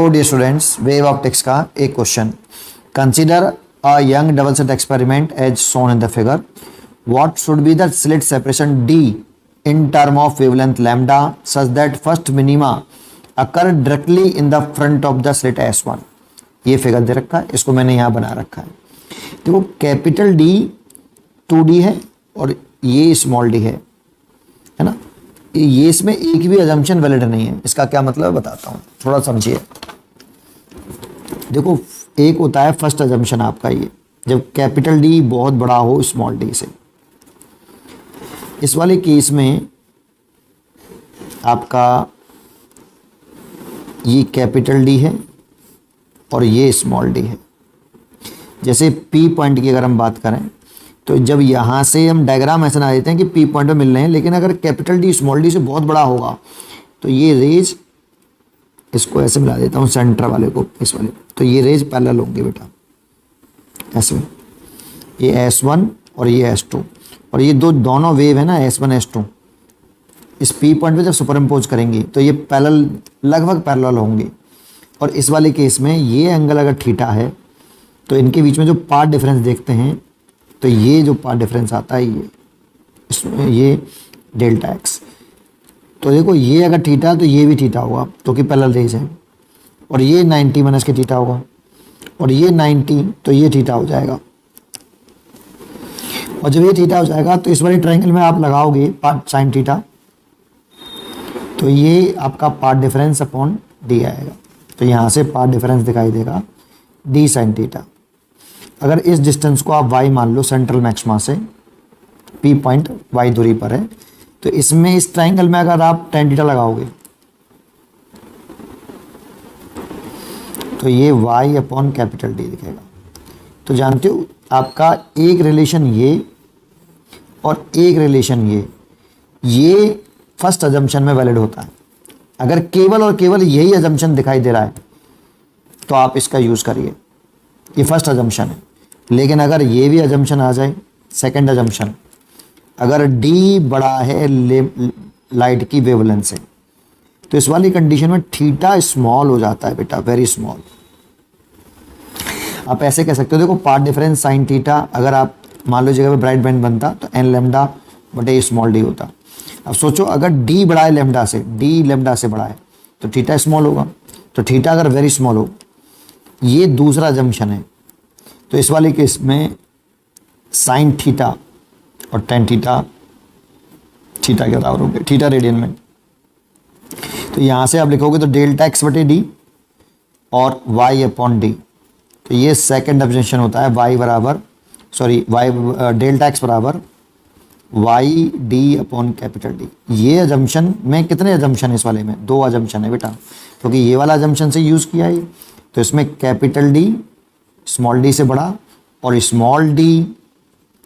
तो dear students, wave optics का एक question. Consider a Young double slit experiment as shown in the figure. What should be the slit separation D in term of wavelength lambda such that first minima occur directly in the front of the slit S1। ये figure दे रखा है, इसको मैंने यहाँ बना रखा है। देखो कैपिटल D 2D है और ये स्मॉल d है ना। ये इसमें एक भी अजम्पशन वैलिड नहीं है। इसका क्या मतलब है बताता हूँ, थोड़ा समझिए। देखो एक होता है फर्स्ट अजम्पशन आपका, ये जब कैपिटल D बहुत बड़ा हो स्मॉल d से। इस वाले केस में आपका ये कैपिटल D है और ये स्मॉल d है। जैसे P पॉइंट की अगर हम बात करें तो जब यहाँ से हम डायग्राम ऐसे बना देते हैं कि P पॉइंट पे मिल रहे हैं, लेकिन अगर कैपिटल D स्मॉल d से बहुत बड़ा होगा तो ये रेज, इसको ऐसे मिला देता हूँ सेंटर वाले को इस वाले, तो ये रेज पैरेलल होंगे बेटा ऐसे। ये S1 और ये S2 और ये दोनों वेव है ना S1 S2, इस P पॉइंट पे जब सुपर इम्पोज करेंगे तो ये पैरेलल, लगभग पैरेलल होंगे। और इस वाले केस में ये एंगल अगर थीटा है तो इनके बीच में जो पार्ट डिफरेंस देखते हैं तो ये जो पार्ट डिफरेंस आता है ये इसमें ये डेल्टा एक्स। तो देखो ये अगर थीटा तो ये भी थीटा होगा क्योंकि पैरेलल रेज है, और ये 90 माइनस के थीटा होगा, और ये 90 तो ये थीटा हो जाएगा। और जब ये थीटा हो जाएगा तो इस वाले ट्रायंगल में आप लगाओगे पार्ट साइन थीटा, तो ये आपका पार्ट डिफरेंस अपॉन डी आएगा। तो यहाँ से पार्ट डिफरेंस दिखाई देगा डी साइन थीटा। अगर इस डिस्टेंस को आप y मान लो सेंट्रल मैक्सिमा से, P पॉइंट y दूरी पर है, तो इसमें इस ट्रायंगल में अगर आप tan थीटा लगाओगे तो ये y अपॉन कैपिटल D दिखेगा। तो जानते हो आपका एक रिलेशन ये और एक रिलेशन ये फर्स्ट अजम्पशन में वैलिड होता है। अगर केवल और केवल यही अजम्पशन दिखाई दे रहा है तो आप इसका यूज़ करिए, ये फर्स्ट अजम्पशन है। लेकिन अगर ये भी अजम्पशन आ जाए, सेकंड अजम्पशन, अगर D बड़ा है लाइट की वेवलेंथ से, तो इस वाली कंडीशन में थीटा स्मॉल हो जाता है बेटा, वेरी स्मॉल। आप ऐसे कह सकते हो, देखो पार्ट डिफरेंस साइन थीटा अगर आप मान लो जगह पे ब्राइट बैंड बनता तो n लैम्डा बटे स्मॉल d होता। अब सोचो अगर D बड़ा है लैम्डा से, D लैम्डा से बड़ा है तो थीटा स्मॉल होगा। तो थीटा अगर वेरी स्मॉल हो, ये दूसरा अजम्पशन है, तो इस वाले केस में साइन थीटा और टेन थीटा, थीटा के बराबर होंगे, थीटा रेडियन में। तो यहाँ से आप लिखोगे तो डेल्टा एक्स बटे डी और y अपॉन डी। तो ये सेकंड अजम्पशन होता है y बराबर, सॉरी y डेल्टा एक्स बराबर Y D upon capital D. ये अजम्पशन में कितने अजम्पशन है इस वाले में? दो अजम्पशन है बेटा, क्योंकि ये वाला अजम्पशन से यूज़ किया है। तो इसमें कैपिटल डी स्मॉल डी से बड़ा और स्मॉल डी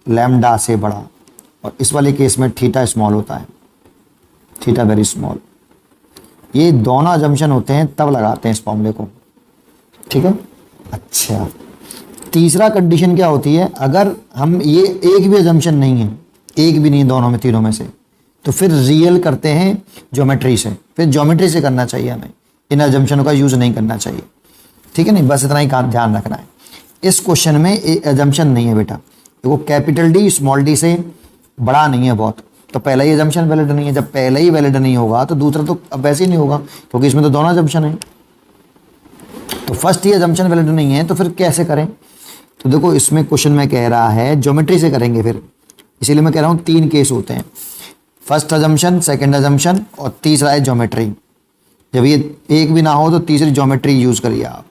लैम्डा से बड़ा, और इस वाले केस में थीटा स्मॉल होता है, थीटा वेरी स्मॉल। ये दोनों अजम्पशन होते हैं तब लगाते हैं इस फॉर्मूले को, ठीक है। अच्छा, तीसरा कंडीशन क्या होती है? अगर हम ये एक भी अजम्पशन नहीं है, एक भी नहीं दोनों में, तीनों में से, तो फिर रियल करते हैं ज्योमेट्री से। फिर ज्योमेट्री से करना चाहिए हमें, इन अजम्पशनों का यूज़ नहीं करना चाहिए, ठीक है। नहीं, बस इतना ही ध्यान रखना है। इस क्वेश्चन में एक अजम्पशन नहीं है बेटा। देखो कैपिटल डी स्मॉल डी से बड़ा नहीं है बहुत, तो पहला ही अजम्पशन वैलिड नहीं है। जब पहला ही वैलिड नहीं होगा तो दूसरा तो अब वैसे ही नहीं होगा, क्योंकि इसमें तो दोनों अजम्पशन है। तो फर्स्ट ही अजम्पशन वैलिड नहीं है तो फिर कैसे करें? तो देखो इसमें क्वेश्चन में कह रहा है ज्योमेट्री से करेंगे फिर, इसीलिए मैं कह रहा हूँ तीन केस होते हैं, फर्स्ट अजम्पशन, सेकंड अजम्पशन और तीसरा है ज्योमेट्री। जब ये एक भी ना हो तो तीसरी ज्योमेट्री यूज़ करिए आप,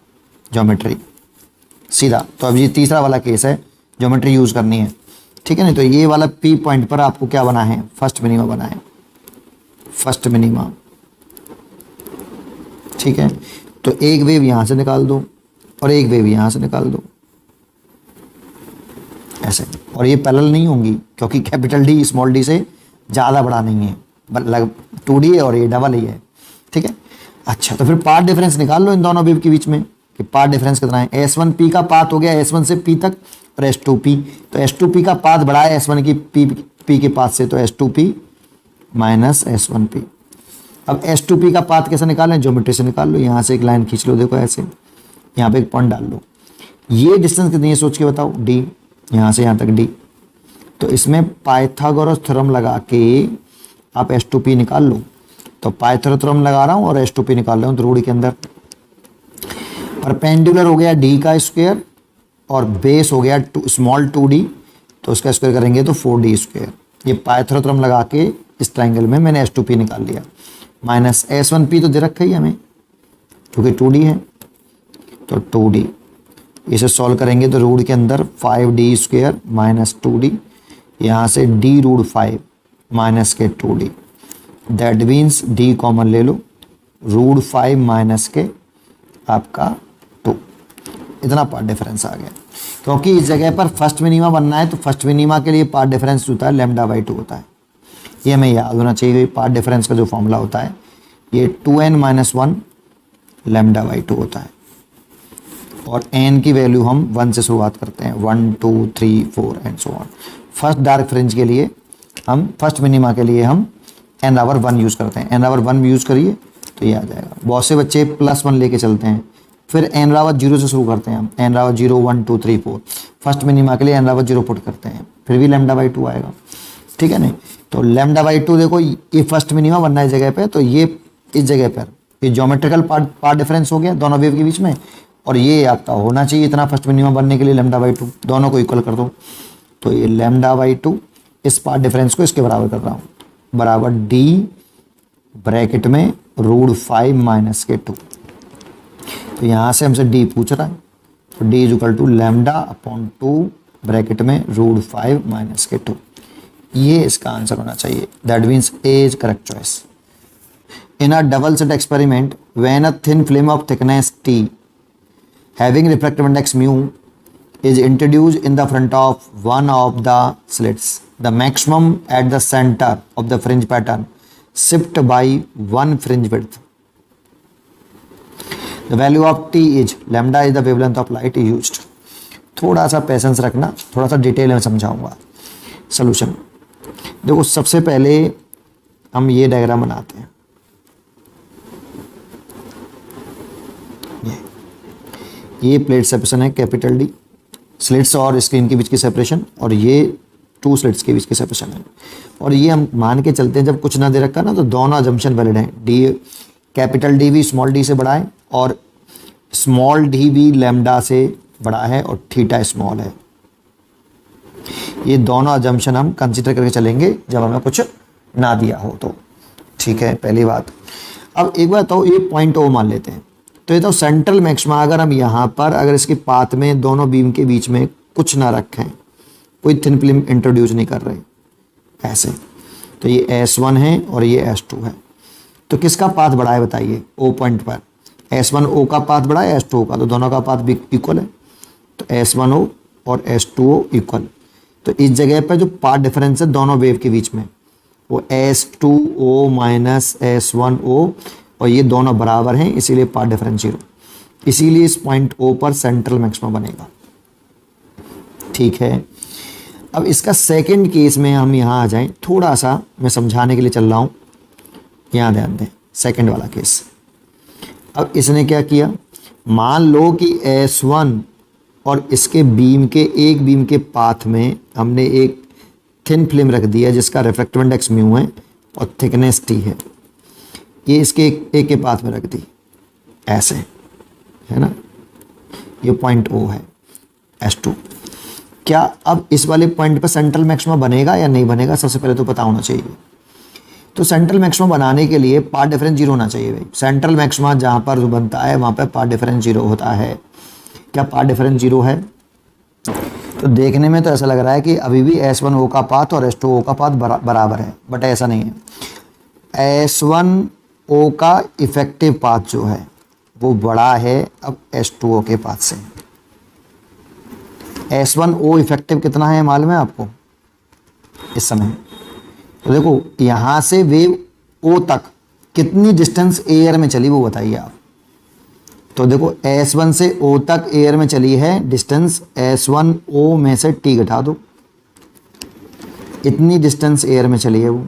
ज्योमेट्री सीधा। तो अब ये तीसरा वाला केस है, ज्योमेट्री यूज़ करनी है, ठीक है। नहीं तो ये वाला P पॉइंट पर आपको क्या बना है? फर्स्ट मिनिमा बना है, फर्स्ट मिनिमा, ठीक है। तो एक वेव यहाँ से निकाल दो और एक वेव यहाँ से निकाल दो ऐसे, और ये पैरेलल नहीं होंगी क्योंकि कैपिटल डी स्मॉल डी से ज़्यादा बड़ा नहीं है, मतलब 2D है और ये डबल ही है, ठीक है। अच्छा, तो फिर पाथ डिफरेंस निकाल लो इन दोनों वेव के बीच में कि पाथ डिफरेंस कितना है। S1P का पाथ हो गया S1 से P तक और S2P, तो S2P का पाथ बड़ा है S1 की P के पाथ से, तो S2P माइनस S1P। अब S2P का पाथ कैसे निकालें, ज्योमेट्री से निकाल लो। यहाँ से एक लाइन खींच लो, देखो ऐसे, यहाँ पे एक पॉइंट डाल लो। ये डिस्टेंस कितनी है सोच के बताओ, D, यहाँ से यहाँ तक D। तो इसमें पाइथागोरस थ्योरम लगा के आप S2P निकाल लो। तो पाइथागोरस थ्योरम लगा रहा हूँ और S2P निकाल रहा हूँ। तो रूढ़ी के अंदर परपेंडिकुलर हो गया D का स्क्वायर और बेस हो गया स्मॉल 2D, तो उसका स्क्वायर करेंगे तो 4D स्क्वायर। ये पाइथागोरस थ्योरम लगा के इस ट्राइंगल में मैंने S2P निकाल लिया। माइनस S1P तो दे रखा ही हमें क्योंकि 2D है, तो 2D। इसे सॉल्व करेंगे तो रूट के अंदर 5D स्क्वायर माइनस 2D, यहाँ से D रूट 5 माइनस के 2D, that means D common ले लो, रूट 5 माइनस के आपका 2। इतना पार्ट डिफरेंस आ गया। क्योंकि इस जगह पर फर्स्ट मिनिमा बनना है तो फर्स्ट मिनिमा के लिए पार्ट डिफरेंस होता है λ/2 होता है। ये हमें याद होना चाहिए। पार्ट डिफरेंस का जो फॉर्मूला होता है ये 2n-1 λ/2 होता है। और n की वैल्यू हम 1 से शुरुआत करते हैं, 1 2 3 4 and so on. First dark fringe के लिए हम फर्स्ट मिनिमा के लिए हम n/1 यूज़ करते हैं। n/1 यूज़ करिए तो ये आ जाएगा। बहुत से बच्चे +1 लेके चलते हैं, फिर n/0 से शुरू करते हैं हम, n/0 1 2 3 4। फर्स्ट मिनिमा के लिए n/0 पुट करते हैं, फिर भी λ/2 आएगा, ठीक है नहीं। तो λ/2 देखो ये फर्स्ट मिनिमा बनना है इस जगह पे, तो ये इस जगह पर ये ज्योमेट्रिकल पार्ट डिफरेंस हो गया दोनों वेव के बीच में, और ये आपका होना चाहिए इतना फर्स्ट मिनिमा बनने के लिए λ/2। दोनों को इक्वल कर दो तो ये λ/2 इस पार्ट डिफरेंस को इसके बराबर कर रहा हूँ, बराबर D ब्रैकेट में रूट 5 माइनस के 2। तो यहाँ से हमसे D पूछ रहा है, तो D is equal to λ/2 bracket में रूट 5 माइनस के 2। ये इसका आंसर होना चाहिए। That means A is correct choice. In a double slit experiment when a thin film of thickness T having refractive index mu is introduced in the front of one of the slits, the maximum at the center of the fringe pattern shift by 1 fringe width. The value of T is lambda is the wavelength of light used. थोड़ा सा patience रखना, थोड़ा सा detail में समझाऊंगा। Solution देखो, सबसे पहले हम ये डायग्राम बनाते हैं। ये प्लेट सेपरेशन है कैपिटल D, स्लिट्स और स्क्रीन के बीच की सेपरेशन, और ये 2 स्लिट्स के बीच की सेपरेशन है। और ये हम मान के चलते हैं जब कुछ ना दे रखा ना तो दोनों अजम्पशन वैलिड हैं। D कैपिटल D भी स्मॉल d से बड़ा है और स्मॉल d भी लैम्डा से बड़ा है और थीटा स्मॉल है। ये दोनों अजम्पशन हम कंसीडर करके चलेंगे जब हमें कुछ ना दिया हो तो, ठीक है, पहली बात। अब एक बात तो ये पॉइंट O मान लेते हैं, तो ये तो सेंट्रल मैक्सिमा अगर हम यहाँ पर अगर इसके पाथ में दोनों बीम के बीच में कुछ ना रखें, कोई थिन फिल्म इंट्रोड्यूस नहीं कर रहे ऐसे, तो ये S1 है और ये S2 है, तो किसका पाथ बड़ा है बताइए? O पॉइंट पर S1O का पाथ बड़ा है S2O का, तो दोनों का पाथ भी इक्वल है, तो S1O और S2O इक्वल। तो इस जगह पर जो पाथ डिफरेंस है दोनों वेव के बीच में वो S2O माइनस S1O, और ये दोनों बराबर हैं, इसीलिए पार्ट डिफरेंस 0। इसीलिए इस पॉइंट O पर सेंट्रल मैक्सिमा बनेगा, ठीक है। अब इसका सेकंड केस में हम यहाँ आ जाएं, थोड़ा सा मैं समझाने के लिए चल रहा हूँ, यहाँ ध्यान दें। सेकंड वाला केस, अब इसने क्या किया, मान लो कि S1 और इसके बीम के एक बीम के पाथ में हमने एक थिन फिल्म रख दिया जिसका रिफ्रैक्टिव इंडेक्स म्यू है और थिकनेस T है। ये इसके एक के पाथ में रख दी ऐसे, है ना, ये पॉइंट O है S2। क्या अब इस वाले पॉइंट पर सेंट्रल मैक्सिमा बनेगा या नहीं बनेगा? सबसे पहले तो पता होना चाहिए। तो सेंट्रल मैक्सिमा बनाने के लिए पार्ट डिफरेंस 0 होना चाहिए भाई। सेंट्रल मैक्सिमा जहाँ पर जो बनता है वहाँ पर पार्ट डिफरेंस 0 होता है। क्या पार्ट डिफरेंस 0 है? तो देखने में तो ऐसा लग रहा है कि अभी भी S1O का पाथ और S2O का पाथ बराबर है, बट ऐसा नहीं है। S1O का इफेक्टिव पाथ जो है वो बड़ा है अब S2O के पाथ से। S1O इफेक्टिव कितना है मालूम है आपको इस समय? तो देखो यहाँ से वेव O तक कितनी डिस्टेंस एयर में चली वो बताइए आप। तो देखो S1 से O तक एयर में चली है डिस्टेंस, S1O में से T घटा दो, इतनी डिस्टेंस एयर में चली है वो।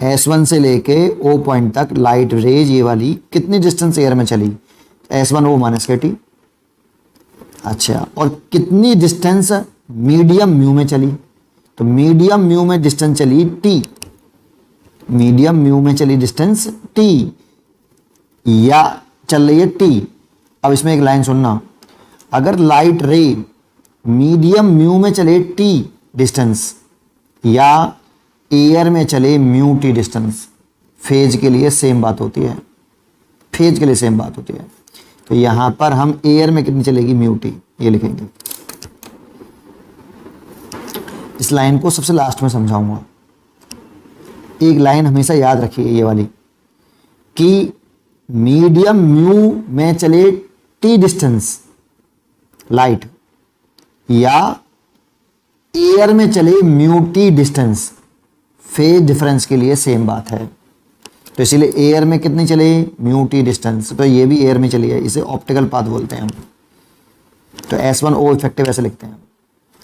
S1 से लेके O पॉइंट तक लाइट रेज ये वाली कितनी डिस्टेंस एयर में चली, S1 O माइनस के टी। अच्छा, और कितनी डिस्टेंस मीडियम म्यू में चली, तो मीडियम म्यू में डिस्टेंस चली टी, मीडियम म्यू में चली डिस्टेंस टी, या चल रही है टी। अब इसमें एक लाइन सुनना, अगर लाइट रे मीडियम म्यू में चले टी डिस्टेंस या एयर में चले म्यू टी डिस्टेंस, फेज के लिए सेम बात होती है, फेज के लिए सेम बात होती है। तो यहां पर हम एयर में कितनी चलेगी म्यू टी, ये लिखेंगे। इस लाइन को सबसे लास्ट में समझाऊंगा। एक लाइन हमेशा याद रखिए ये वाली, कि मीडियम म्यू में चले टी डिस्टेंस लाइट या एयर में चले mu T distance, phase difference के लिए सेम बात है। तो इसीलिए एयर में कितनी चले म्यू टी डिस्टेंस, तो ये भी एयर में चली है, इसे ऑप्टिकल पाथ बोलते हैं हम। तो S1 O इफेक्टिव ऐसे लिखते हैं।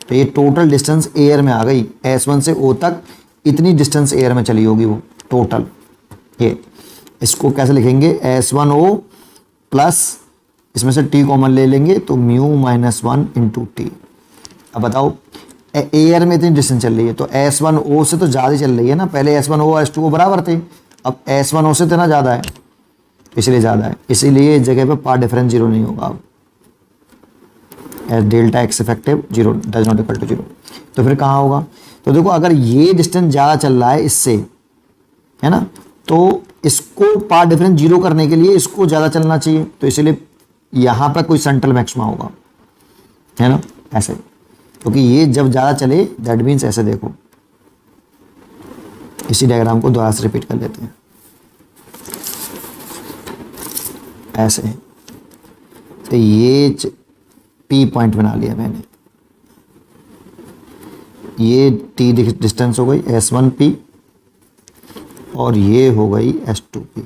तो ये टोटल डिस्टेंस एयर में आ गई, S1 से O तक इतनी डिस्टेंस एयर में चली होगी वो टोटल। ये इसको कैसे लिखेंगे, S1 O प्लस इसमें से T कॉमन ले लेंगे तो म्यू माइनस 1 इंटू टी। अब बताओ एयर में इतनी डिस्टेंस चल रही है तो S1 O से तो ज़्यादा चल रही है ना, पहले S1 O S2 O बराबर थे, अब S1 O से इतना ज़्यादा है, इसलिए ज़्यादा है, इसीलिए इस जगह पे पाथ डिफरेंस जीरो नहीं होगा। अब delta X effective zero does not equal to zero, तो फिर कहाँ होगा। तो देखो अगर ये डिस्टेंस ज़्यादा चल रहा है इससे, है ना, तो इसको पाथ डिफरेंस जीरो करने के लिए इसको ज़्यादा चलना चाहिए, तो इसीलिए यहाँ पर कोई सेंट्रल मैक्सिमा होगा, है ना, ऐसे। क्योंकि ये जब ज़्यादा चले दैट मीन्स ऐसे, देखो इसी डायग्राम को दोबारा से रिपीट कर लेते हैं, ऐसे। तो ये P पॉइंट बना लिया मैंने, ये T डिस्टेंस हो गई S1P और ये हो गई S2P।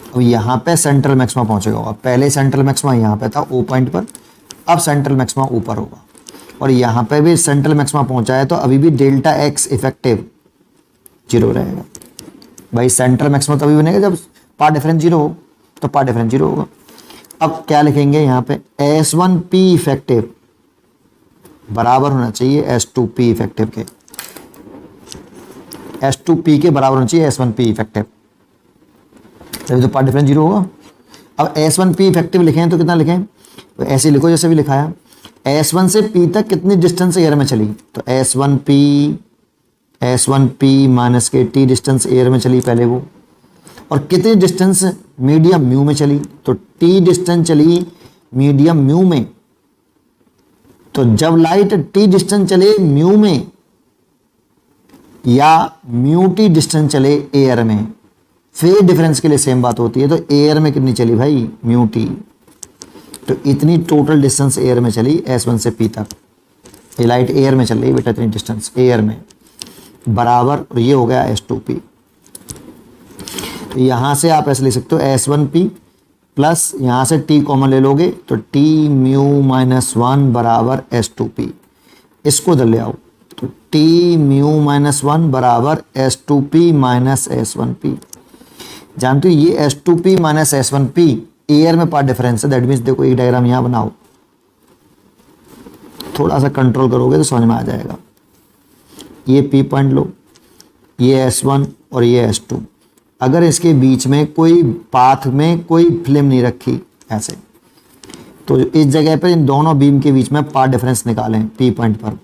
अब यहाँ पे सेंट्रल मैक्सिमा पहुँचेगा होगा, पहले सेंट्रल मैक्सिमा यहाँ पे था O पॉइंट पर, अब सेंट्रल मैक्सिमा ऊपर होगा, और यहाँ पे भी सेंट्रल मैक्सिमा पहुँचा है तो अभी भी डेल्टा एक्स इफेक्टिव जीरो रहेगा। भाई सेंट्रल मैक्सिमा तभी बनेगा जब पाथ डिफरेंस जीरो हो, तो पाथ डिफरेंस जीरो होगा। अब क्या लिखेंगे यहाँ पे, S1P इफेक्टिव बराबर होना चाहिए S2P इफेक्टिव के, S2P के बराबर होना चाहिए S1P इफेक्टिव, तभी तो पाथ डिफरेंस जीरो होगा। अब S1P इफेक्टिव लिखें तो कितना लिखें, तो ऐसे लिखो जैसे भी लिखा है, S1 से P तक कितनी डिस्टेंस एयर में चली, तो S1P माइनस के T डिस्टेंस एयर में चली पहले वो, और कितनी डिस्टेंस मीडियम म्यू में चली, तो T डिस्टेंस चली मीडियम म्यू में। तो जब लाइट T डिस्टेंस चले म्यू में या म्यू T डिस्टेंस चले एयर में, फेज डिफरेंस के लिए सेम बात होती है। तो एयर में कितनी चली भाई, म्यू T, तो इतनी टोटल डिस्टेंस एयर में चली S1 से P तक। ये लाइट एयर में चल रही है बेटा, इतनी डिस्टेंस एयर में बराबर, और ये हो गया S2P। तो यहाँ से आप ऐसे लिख सकते हो S1P प्लस यहाँ से T कॉमन ले लोगे तो T म्यू माइनस 1 बराबर S2P। इसको इधर ले आओ तो T म्यू माइनस 1 बराबर S2P माइनस S1P। जानते हो ये S2P माइनस S1P एयर में पाथ डिफरेंस है, दैट मीन्स देखो एक डायग्राम यहाँ बनाओ, थोड़ा सा कंट्रोल करोगे तो समझ में आ जाएगा। ये P पॉइंट लो, ये S1 और ये S2, अगर इसके बीच में कोई पाथ में कोई फिल्म नहीं रखी ऐसे, तो इस जगह पर इन दोनों बीम के बीच में पाथ डिफरेंस निकालें P पॉइंट पर,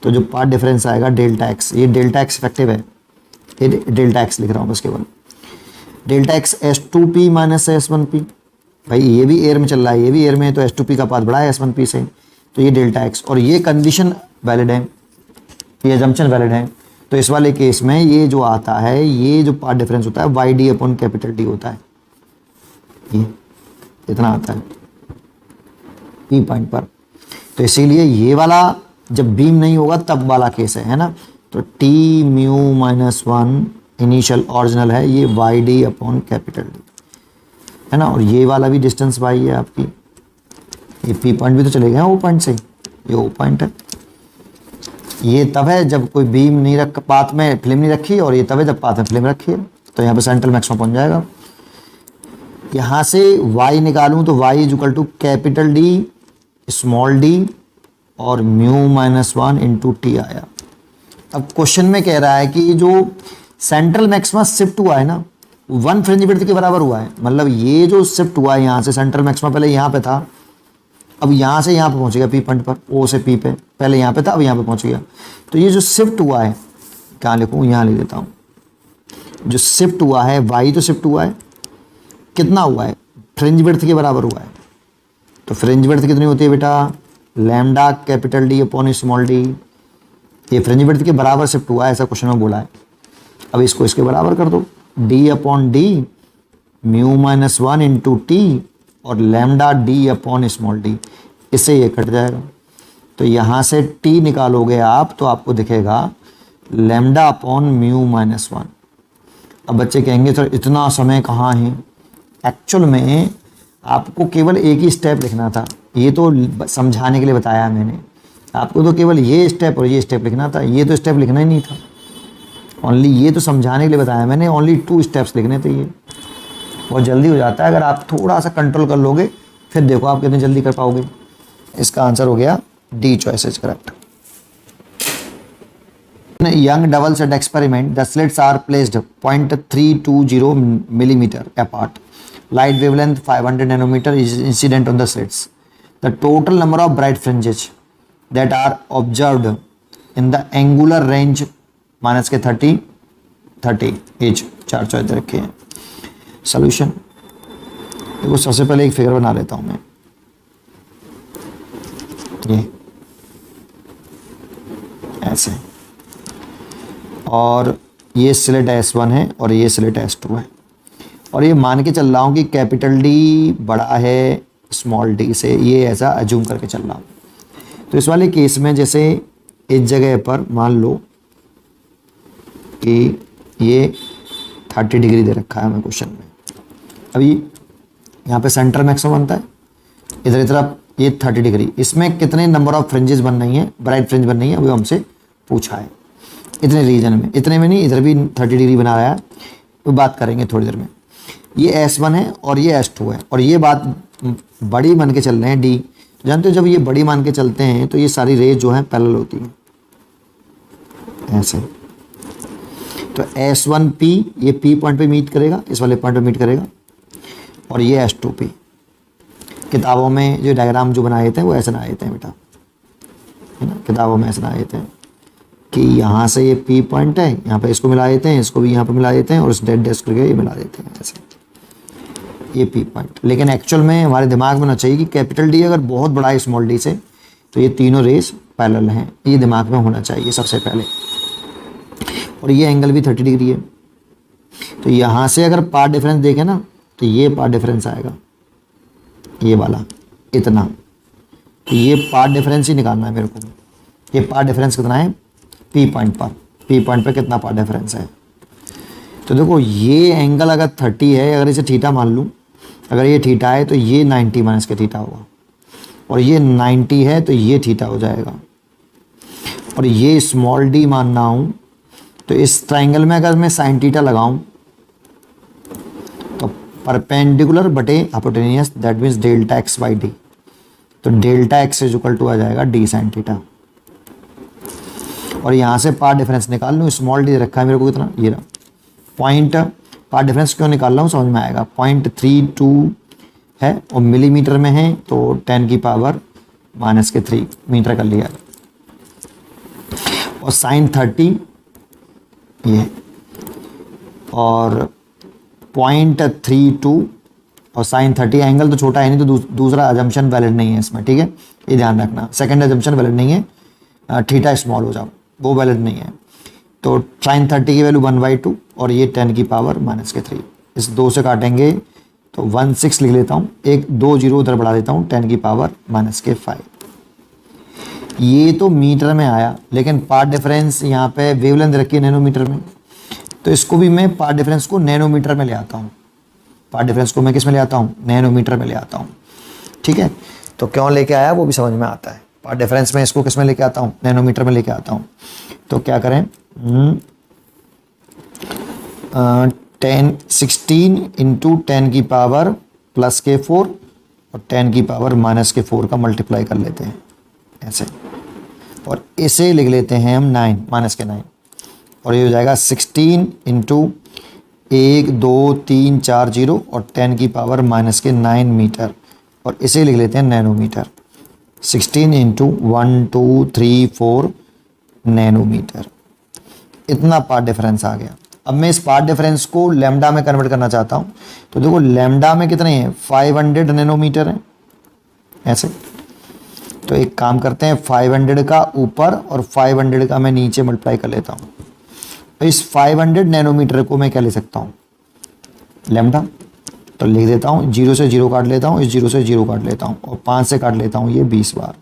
तो जो पाथ डिफरेंस आएगा डेल्टा एक्स, ये डेल्टा एक्स इफेक्टिव है, ये डेल्टा एक्स लिख रहा हूँ बस केवल, delta x S2P minus S1P। भाई ये भी एयर में चल रहा है, ये भी एयर में है, तो S2P का पाथ बड़ा है S1P से, तो ये डेल्टा एक्स, और ये कंडीशन वैलिड है, ये अजम्पशन वैलिड है। तो इस वाले केस में ये जो आता है, ये जो पाथ डिफरेंस होता है YD अपॉन कैपिटल D होता है, ये इतना आता है P पॉइंट पर। तो इसीलिए ये वाला जब बीम नहीं होगा तब वाला केस है ना। तो T mu minus 1 initial original है, ये YD अपॉन कैपिटल D है ना, और ये वाला भी डिस्टेंस y है आपकी, ये P पॉइंट भी तो चले गए O पॉइंट से, ये O पॉइंट है। ये तब है जब कोई बीम नहीं रख, पाथ में फिल्म नहीं रखी, और ये तब है जब पाथ में फिल्म रखी है। तो यहाँ पे सेंट्रल मैक्सिमम पहुंच जाएगा। यहाँ से y निकालूं तो y is equal to capital D small D और म्यू माइनस 1 इंटू टी आया। अब क्वेश्चन में कह रहा है कि जो सेंट्रल मैक्सिमा शिफ्ट हुआ है ना, 1 फ्रिंज विड्थ के बराबर हुआ है। मतलब ये जो शिफ्ट हुआ है यहाँ से, सेंट्रल मैक्सिमा पहले यहाँ पे था, अब यहाँ से यहाँ पे पहुँच गया पी पॉइंट पर, ओ से पी पे, पहले यहाँ पे था अब यहाँ पे पहुँच गया। तो ये जो शिफ्ट हुआ है, कहाँ लिखूँ, यहाँ लिख देता हूँ। जो शिफ्ट हुआ है वाई तो शिफ्ट हुआ है, कितना हुआ है, फ्रिंज विड्थ के बराबर हुआ है। तो फ्रिंज विड्थ कितनी होती है बेटा, lambda capital D upon small D. ये फ्रिंज विड्थ के बराबर शिफ्ट हुआ है, ऐसा क्वेश्चन में बोला है। अब इसको इसके बराबर कर दो, D upon D mu minus 1 into T और lambda D upon small D, इससे ये कट जाएगा। तो यहाँ से टी निकालोगे आप तो आपको दिखेगा लैम्डा अपॉन म्यू माइनस 1। अब बच्चे कहेंगे सर इतना समय कहाँ है। एक्चुअल में आपको केवल एक ही स्टेप लिखना था, ये तो समझाने के लिए बताया मैंने आपको, तो केवल ये स्टेप और ये स्टेप लिखना था, ये तो स्टेप लिखना ही नहीं था। ओनली ये तो समझाने के लिए बताया मैंने, ओनली 2 स्टेप्स लिखने थे। ये बहुत जल्दी हो जाता है अगर आप थोड़ा सा कंट्रोल कर लोगे, फिर देखो आप कितनी जल्दी कर पाओगे। इसका आंसर हो गया D choice is correct. Young double slit experiment, the slits are placed 0.320 millimeter apart. Light wavelength 500 nanometer is incident on the slits. The total number of bright fringes that are observed in the angular range minus के 30 as 4 choice रखे हैं। Solution देखो, सबसे पहले एक figure बना लेता हूं मैं, ये ऐसे, और ये स्लिट S1 है और ये स्लिट S2 है, और ये मान के चल रहा हूँ कि कैपिटल डी बड़ा है स्मॉल डी से, ये ऐसा अज्यूम करके चल रहा हूँ। तो इस वाले केस में जैसे इस जगह पर मान लो कि ये 30 डिग्री दे रखा है हमें क्वेश्चन में। अभी यहाँ पे सेंटर मैक्सिमम बनता है, इधर तरफ ये 30 डिग्री, इसमें कितने नंबर ऑफ फ्रिंजेस बन रही हैं, ब्राइट फ्रिंज बन रही है, वो हमसे पूछा है। इतने रीजन में, इतने में नहीं, इधर भी 30 डिग्री बना रहा है, वो बात करेंगे थोड़ी देर में। ये S1 है और ये S2 है, और ये बात बड़ी मान के चल रहे हैं D। जानते हो जब ये बड़ी मान के चलते हैं तो ये सारी रेज जो है पैरेलल होती हैं ऐसे। तो S1P ये P पॉइंट पे मीट करेगा, इस वाले पॉइंट पे मीट करेगा, और ये S2P। किताबों में जो डायग्राम जो बनाए थे वो ऐसे बनाए थे बेटा, है ना, किताबों में ऐसे बनाए थे कि यहाँ से ये P पॉइंट है, यहाँ पे इसको मिला देते हैं, इसको भी यहाँ पे मिला देते हैं, और इस डेड डेस्क करके ये मिला देते हैं ऐसे, ये P पॉइंट। लेकिन एक्चुअल में हमारे दिमाग में होना चाहिए कि कैपिटल डी अगर बहुत बड़ा है स्मॉल डी से, तो ये तीनों रेस पैरेलल हैं, ये दिमाग में होना चाहिए सबसे पहले। और ये एंगल भी 30 डिग्री है। तो यहाँ से अगर पार्ट डिफरेंस देखें ना, तो ये पार्ट डिफरेंस आएगा, ये वाला इतना। तो ये पार्ट डिफरेंस ही निकालना है मेरे को। ये पार्ट डिफरेंस कितना है P पॉइंट पर, P पॉइंट पर कितना पार्ट डिफरेंस है। तो देखो ये एंगल अगर 30 है, अगर इसे थीटा मान लूँ, अगर ये थीटा है तो ये 90 माइनस के थीटा होगा, और ये 90 है तो ये थीटा हो जाएगा, और ये स्मॉल डी मानना हूँ। तो इस ट्राइंगल में अगर मैं साइन थीटा लगाऊं तो परपेंडिकुलर बटे hypotenuse, that means delta x by D. तो delta x is equal to आ जाएगा डी साइन थीटा। और यहाँ से पार्ट डिफरेंस निकाल लूँ, स्मॉल डी रखा है मेरे को कितना, ये रहा पॉइंट। पार्ट डिफरेंस क्यों निकाल रहा हूँ समझ में आएगा। 0.32 है और मिलीमीटर में है, तो 10 की पावर माइनस के 3 मीटर कर लिया। और साइन 30 ये, और 0.32 और साइन 30, एंगल तो छोटा है नहीं, तो दूसरा अजम्पशन वैलिड नहीं है इसमें, ठीक है, ये ध्यान रखना। सेकंड अजम्पशन वैलिड नहीं है, थीटा स्मॉल हो जाओ, वो वैलिड नहीं है। तो साइन 30 की वैल्यू 1/2 और ये 10 की पावर माइनस के 3। इस 2 से काटेंगे तो 16 लिख लेता हूँ, एक 2 जीरो उधर बढ़ा देता हूँ, 10 की पावर माइनस के 5। ये तो मीटर में आया, लेकिन पार्ट डिफरेंस यहाँ पे वेवलेंथ रखी है नैनोमीटर में, तो इसको भी मैं पार्ट डिफरेंस को नैनोमीटर में ले आता हूँ। पार्ट डिफरेंस को मैं किस में ले आता हूँ, नैनोमीटर में ले आता हूँ, ठीक है। तो क्यों लेके आया वो भी समझ में आता है। पार्ट डिफरेंस में इसको किस में लेके आता हूँ, नैनोमीटर में लेके आता हूँ। तो क्या करें, 16 इंटू 10 की पावर प्लस के 4 और 10 की पावर माइनस के 4 का मल्टीप्लाई कर लेते हैं ऐसे, और इसे लिख लेते हैं हम 9 माइनस के 9, और ये हो जाएगा 16 इंटू 1 2 3 4 0 और 10 की पावर माइनस के 9 मीटर, और इसे लिख लेते हैं नैनोमीटर। 16 into 1 2 3 4 nanometre. इतना पार्ट डिफरेंस आ गया। अब मैं इस पार्ट डिफरेंस को लैम्डा में कन्वर्ट करना चाहता हूँ, तो देखो लैम्डा में कितने हैं, 500 नैनोमीटर हैं ऐसे। तो एक काम करते हैं, 500 का ऊपर और 500 का मैं नीचे मल्टीप्लाई कर लेता हूँ। तो इस 500 नैनोमीटर को मैं क्या ले सकता हूँ, लैम्डा। तो लिख देता हूँ, 0 से 0 काट लेता हूँ, इस 0 से 0 काट लेता हूँ, और 5 से काट लेता हूँ ये 20 बार।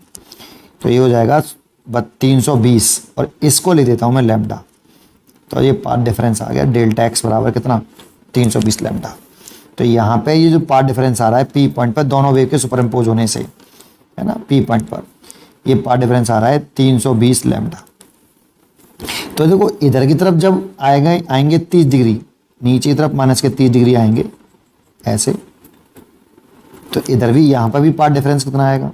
तो ये हो जाएगा 320, और इसको लिख देता हूँ मैं लैम्डा। तो ये पार्ट डिफरेंस आ गया, डेल्टा एक्स बराबर कितना, 320 लैम्डा। तो यहाँ पे ये जो पार्ट डिफरेंस आ रहा है पी पॉइंट पर दोनों वेव के सुपर इम्पोज होने से, है ना, पी पॉइंट पर ये पार्ट डिफरेंस आ रहा है 320 लैम्डा। तो देखो इधर की तरफ जब आएंगे 30 डिग्री, नीचे की तरफ माइनस के 30 डिग्री आएंगे ऐसे, तो इधर भी यहाँ पर भी पार्ट डिफरेंस कितना आएगा,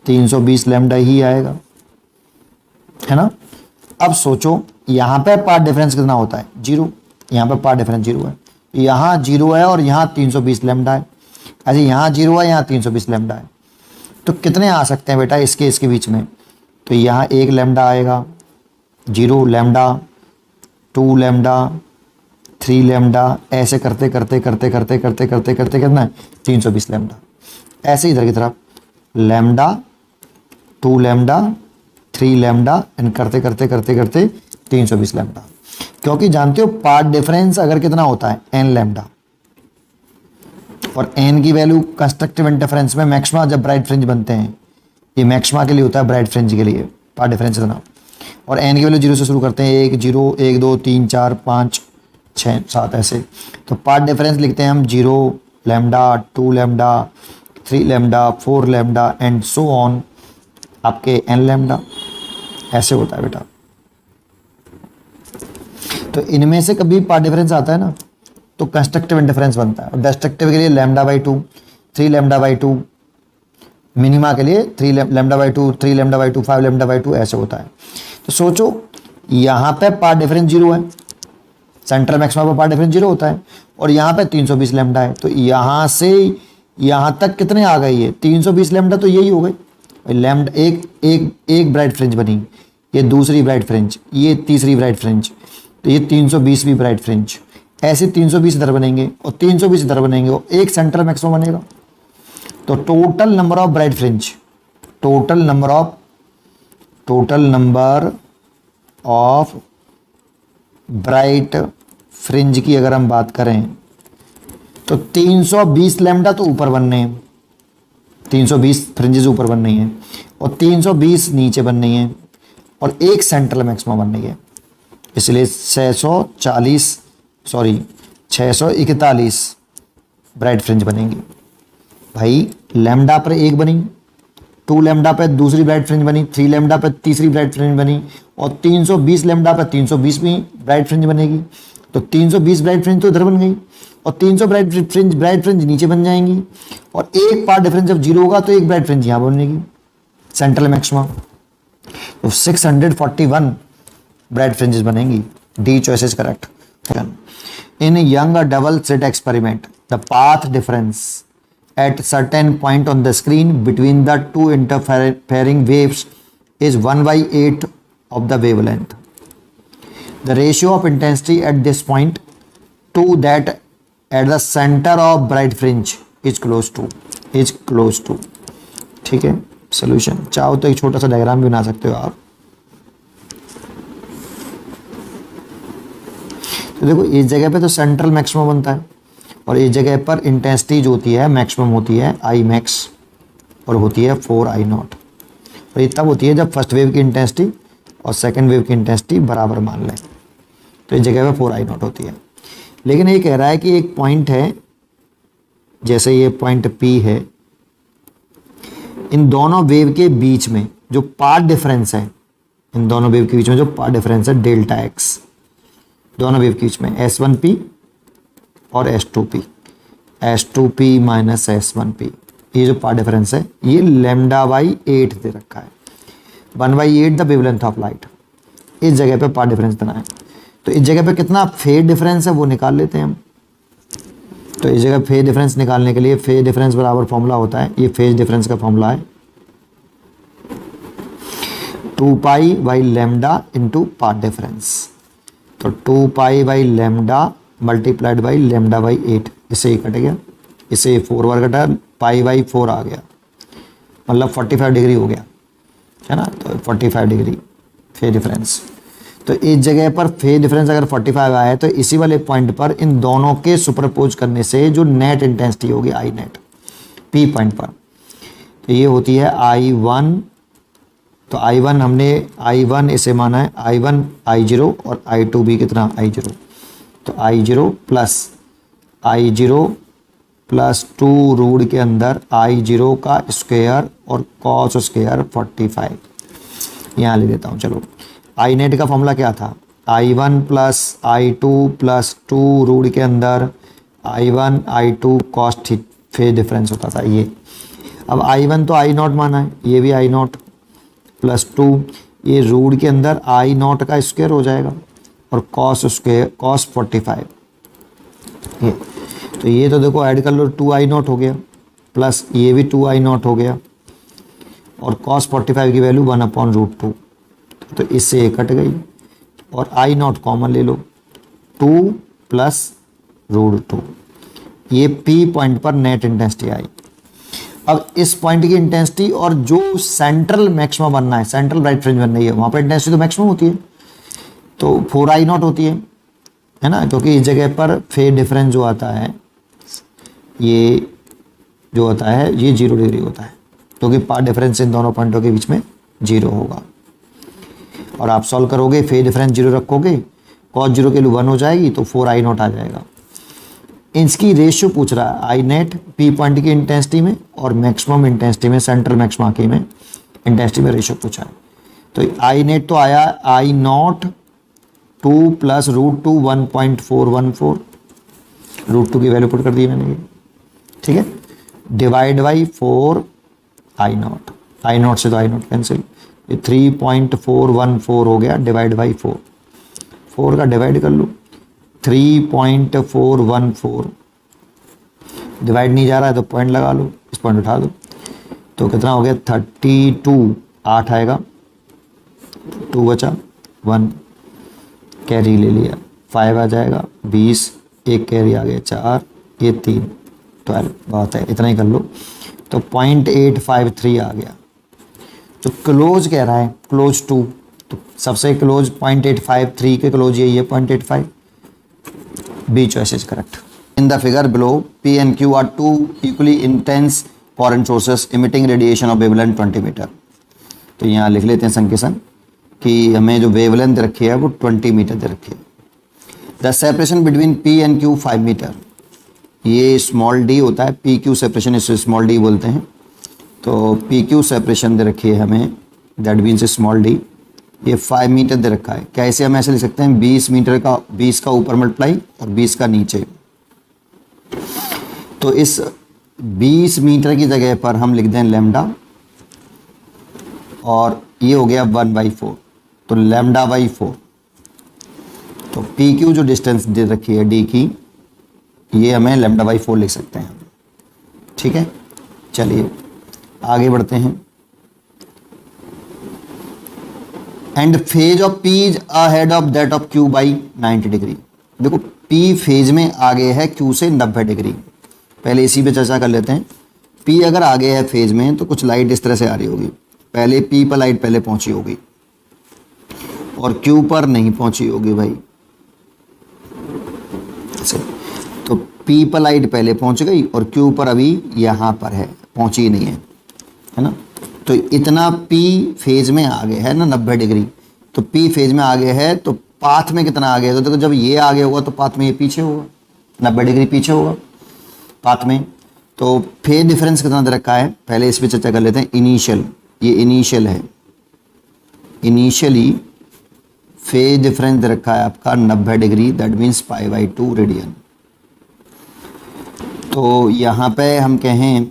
320 लैम्डा ही आएगा, है ना। अब सोचो यहाँ पे पार्ट डिफरेंस कितना होता है, 0। यहाँ पे पार्ट डिफरेंस 0 है, यहाँ 0 है और यहाँ 320 लैम्डा है, ऐसे यहाँ 0 है, यहाँ 320 लैम्डा है। तो कितने आ सकते हैं बेटा इसके बीच में, तो यहाँ 1 लैम्डा आएगा, 0 लैम्डा, 2 लैम्डा, 3 लैम्डा, ऐसे करते करते करते करते करते करते करते कितना है, 320 लैम्डा। ऐसे इधर की तरफ लैम्डा, 2 लैम्डा, 3 लैम्डा, एंड करते करते करते करते 320 लैम्डा। क्योंकि जानते हो पार्ट डिफरेंस अगर कितना होता है, n लैम्डा, और n की वैल्यू कंस्ट्रक्टिव इंटरफेरेंस में मैक्सिमा जब ब्राइट फ्रिंज बनते हैं, ये मैक्सिमा के लिए होता है, ब्राइट फ्रिंज के लिए पार्ट डिफरेंस इतना, और n की वैल्यू 0 से शुरू करते हैं, 1 0 1 2 3 4 5 6 7 ऐसे। तो पार्ट डिफरेंस लिखते हैं हम 0 lambda, 2 lambda, 3 lambda, 4 lambda, and so on आपके n लैम्डा, ऐसे होता है बेटा। तो इनमें से कभी पार्ट डिफरेंस आता है ना, तो कंस्ट्रक्टिव इंटरफेरेंस बनता है, और डिस्ट्रक्टिव के लिए lambda by 2, 3 lambda by 2, minima के लिए 3 lambda by 2, 3 lambda by 2, 5 lambda by 2, ऐसे होता है। तो सोचो यहाँ पे पार्ट डिफरेंस 0 है, सेंट्रल मैक्सिमा पर पार्ट डिफरेंस 0 होता है, और यहाँ पे 320 लैम्डा है। तो यहाँ से यहाँ तक कितने आ गए, ये 320 लैम्डा, तो यही हो गए लैम्डा। एक ब्राइट फ्रिंज बनी, ये दूसरी ब्राइट फ्रिंज, ये तीसरी ब्राइट फ्रिंज, तो ये 320 भी ब्राइट फ्रिंज, ऐसे 320 इधर बनेंगे और 320 इधर बनेंगे, और एक सेंट्रल मैक्सिमम बनेगा। तो total number of bright fringe, total number of bright fringe की अगर हम बात करें, तो 320 लैम्डा तो ऊपर बनने हैं, 320 फ्रिंजेस ऊपर बन रही हैं, और 320 नीचे बन रही हैं, और एक सेंट्रल मैक्सिमा बन रही है। इसलिए 641 ब्राइट फ्रिंज बनेंगी। भाई लैम्डा पर एक बनी, 2 लैम्डा पे दूसरी ब्राइट फ्रिंज बनी, 3 लैम्डा पे तीसरी ब्राइट फ्रिंज बनी, और 320 लैम्डा पे 320 भी ब्राइट फ्रिंज बनेगी। तो 320 ब्राइट फ्रिंज तो इधर बन गई, और 300 ब्राइट फ्रिंज नीचे बन जाएंगी, और एक पार्ट डिफरेंस जब 0 होगा तो एक ब्राइट फ्रिंज यहाँ बनेगी, सेंट्रल मैक्सिमा। तो 641 ब्राइट फ्रिंजेस बनेंगी। D choice is correct. In Young double slit experiment, the path difference at certain point on the screen between the two interfering waves is 1/8 of the wavelength. The ratio of intensity at this point to that at the center of bright fringe is close to ठीक है। Solution चाहो तो एक छोटा सा diagram भी बना सकते हो आप। तो देखो इस जगह पे तो सेंट्रल मैक्सिमम बनता है, और इस जगह पर इंटेंसिटी जो होती है मैक्सिमम होती है आई मैक्स, और होती है 4I0, और ये तब होती है जब फर्स्ट वेव की इंटेंसिटी और सेकंड वेव की इंटेंसिटी बराबर मान लें, तो इस जगह पर 4I0 होती है। लेकिन ये कह रहा है कि एक पॉइंट है, जैसे ये पॉइंट P है, इन दोनों वेव के बीच में जो पाथ डिफरेंस है, इन दोनों वेव के बीच में जो पाथ डिफरेंस है डेल्टा एक्स, दोनों वेव के बीच में S1P और S2P माइनस S1P, ये जो पाथ डिफरेंस है ये λ/8 दे रखा है, 1/8 द वेवलेंथ ऑफ लाइट। इस जगह पे पाथ डिफरेंस देना है, तो इस जगह पे कितना फेज डिफरेंस है वो निकाल लेते हैं हम। तो इस जगह फेज डिफरेंस निकालने के लिए फेज डिफरेंस बराबर फॉर्मूला होता है, ये फेज डिफरेंस का फॉर्मूला है 2π/λ इंटू पाथ डिफरेंस। तो 2π/λ मल्टीप्लाइड बाई λ/8, इससे ही कट गया, इससे 4 बार कटा, π/4 आ गया, मतलब 45 डिग्री हो गया, है ना। तो 45 डिग्री फेज डिफरेंस। तो इस जगह पर फेज डिफरेंस अगर 45 आया है तो इसी वाले पॉइंट पर इन दोनों के सुपरपोज करने से जो नेट इंटेंसिटी होगी आई नेट पी पॉइंट पर, तो ये होती है I1। तो I1 हमने I1 इसे माना है I1 I0 और I2 भी कितना I0। तो I0 प्लस 2 रूट के अंदर I0 का स्क्वायर और कॉस स्क्वायर 45, यहाँ ले देता हूँ। चलो आई नेट का फॉर्मूला क्या था, I1 plus I2 plus 2 root के अंदर I1 I2 cos phase difference होता था ये। अब I1 तो I0 माना है, ये भी I0 प्लस 2, ये रूट के अंदर I0 का स्क्वायर हो जाएगा और कॉस स्क्वायर कॉस 45 ये। तो ये तो देखो ऐड कर लो, 2I0 हो गया प्लस ये भी 2I0 हो गया और कॉस 45 की वैल्यू 1/√2, तो इससे ये कट गई और I0 कॉमन ले लो, 2 प्लस √2, ये P पॉइंट पर नेट इंटेंसिटी आई। अब इस पॉइंट की इंटेंसिटी और जो सेंट्रल मैक्सिमम बनना है, सेंट्रल ब्राइट फ्रिंज बन रही है, वहाँ पर इंटेंसिटी तो मैक्सिमम होती है, तो 4I0 होती है ना, क्योंकि इस जगह पर फेज डिफरेंस जो आता है ये जो होता है ये 0 डिग्री होता है, क्योंकि पाथ डिफरेंस इन दोनों पॉइंटों के बीच में 0 होगा। और आप सॉल्व करोगे, फेज डिफरेंस 0 रखोगे, कॉस 0 की वैल्यू 1 हो जाएगी, तो 4I0 आ जाएगा। इसकी रेशियो पूछ रहा है आई नेट पी पॉइंट की इंटेंसिटी में और मैक्सिमम इंटेंसिटी में, सेंट्रल मैक्सिमा की में इंटेंसिटी में रेशियो पूछा है। तो आई नेट तो आया I0 2 प्लस √2 1.414, √2 की वैल्यू पुट कर दी मैंने ये, ठीक है, डिवाइड बाई 4 I0 से तो I0 कैंसिल, ये 3.414 हो गया, डिवाइड बाई 4 का डिवाइड कर लो, 3.414 डिवाइड नहीं जा रहा है तो पॉइंट लगा लो, इस पॉइंट उठा दो, तो कितना हो गया 32, 8 आएगा, 2 बचा 1, कैरी ले लिया 5 आ जाएगा, 20, एक कैरी आ गया 4, ये 3, 12, बहुत है, इतना ही कर लो। तो 0.853 आ गया। तो क्लोज कह रहा है, क्लोज टू, तो सबसे क्लोज 0.853 के क्लोज यही है 0.85, B choice is correct. In the figure below P and Q are two equally intense foreign sources emitting radiation of wavelength 20 metre. तो यहाँ लिख लेते हैं संकेतन कि हमें जो वेवलेंथ रखी है वो 20 मीटर दे रखी है। The separation between P and Q 5 metre, ये स्मॉल d होता है, पी क्यू सेपरेशन इसे स्मॉल d बोलते हैं। तो पी क्यू सेपरेशन दे रखी है हमें, दैट मीन्स स्मॉल d, ये 5 मीटर दे रखा है। कैसे हम ऐसे लिख सकते हैं, 20 मीटर का 20 का ऊपर मल्टीप्लाई और 20 का नीचे, तो इस 20 मीटर की जगह पर हम लिख दें लैम्डा, और ये हो गया 1/4, तो λ/4। तो पी क्यू जो डिस्टेंस दे रखी है डी की, ये हमें λ/4 लिख सकते हैं, ठीक है। चलिए आगे बढ़ते हैं। And phase of P is ahead of that of Q by 90 degree. देखो P फेज में आगे है Q से 90 डिग्री। पहले इसी पे चर्चा कर लेते हैं। P अगर आगे है फेज में तो कुछ लाइट इस तरह से आ रही होगी, पहले P पर लाइट पहले पहुंची होगी और Q पर नहीं पहुंची होगी भाई, ऐसे। तो P पर लाइट पहले पहुंच गई और Q पर अभी यहाँ पर है, पहुंची नहीं है ना। तो इतना P फेज में आगे है ना 90 डिग्री, तो P फेज में आगे है, तो पाथ में कितना आगे है, तो देखो जब ये आगे होगा तो पाथ में ये पीछे होगा, 90 डिग्री पीछे होगा पाथ में। तो फेज डिफरेंस कितना दे रखा है, पहले इस पर चर्चा कर लेते हैं। इनिशियल, ये इनिशियल है, इनिशियली फेज डिफरेंस दे रखा है आपका 90 डिग्री, दैट मीन्स π/2 रेडियन। तो यहाँ पे हम कहें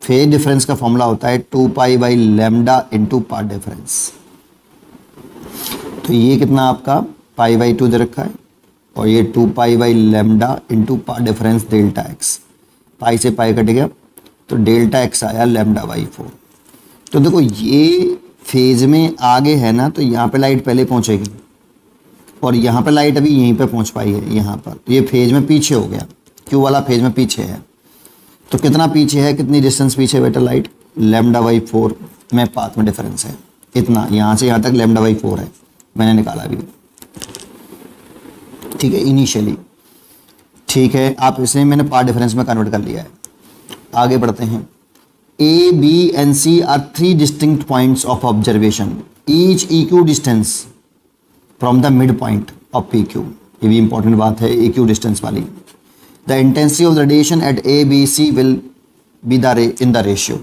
फेज डिफरेंस का फॉर्मूला होता है 2π/λ इंटू पाथ डिफरेंस। तो ये कितना आपका π/2 दे रखा है, और ये 2π/λ into path difference delta x, pi से पाई कट गया तो डेल्टा एक्स आया λ/4। तो देखो ये फेज में आगे है ना, तो यहाँ पे लाइट पहले पहुँचेगी और यहाँ पे लाइट अभी यहीं पे पहुँच पाई है यहाँ पर, तो ये फेज में पीछे हो गया, क्यू वाला फेज में पीछे है। तो कितना पीछे है, कितनी डिस्टेंस पीछे है बेटा लाइट, λ/4 में पाथ में डिफरेंस है इतना, यहाँ से यहाँ तक λ/4 है, मैंने निकाला अभी, ठीक है, इनिशियली। ठीक है, आप इसे मैंने पाथ डिफरेंस में कन्वर्ट कर लिया है। आगे बढ़ते हैं। A, B and C are three distinct points of observation, each equal distance from the midpoint of PQ। ये भी इंपॉर्टेंट बात है, EQ डिस्टेंस वाली। The intensity of the radiation at A, B, C will be in the ratio।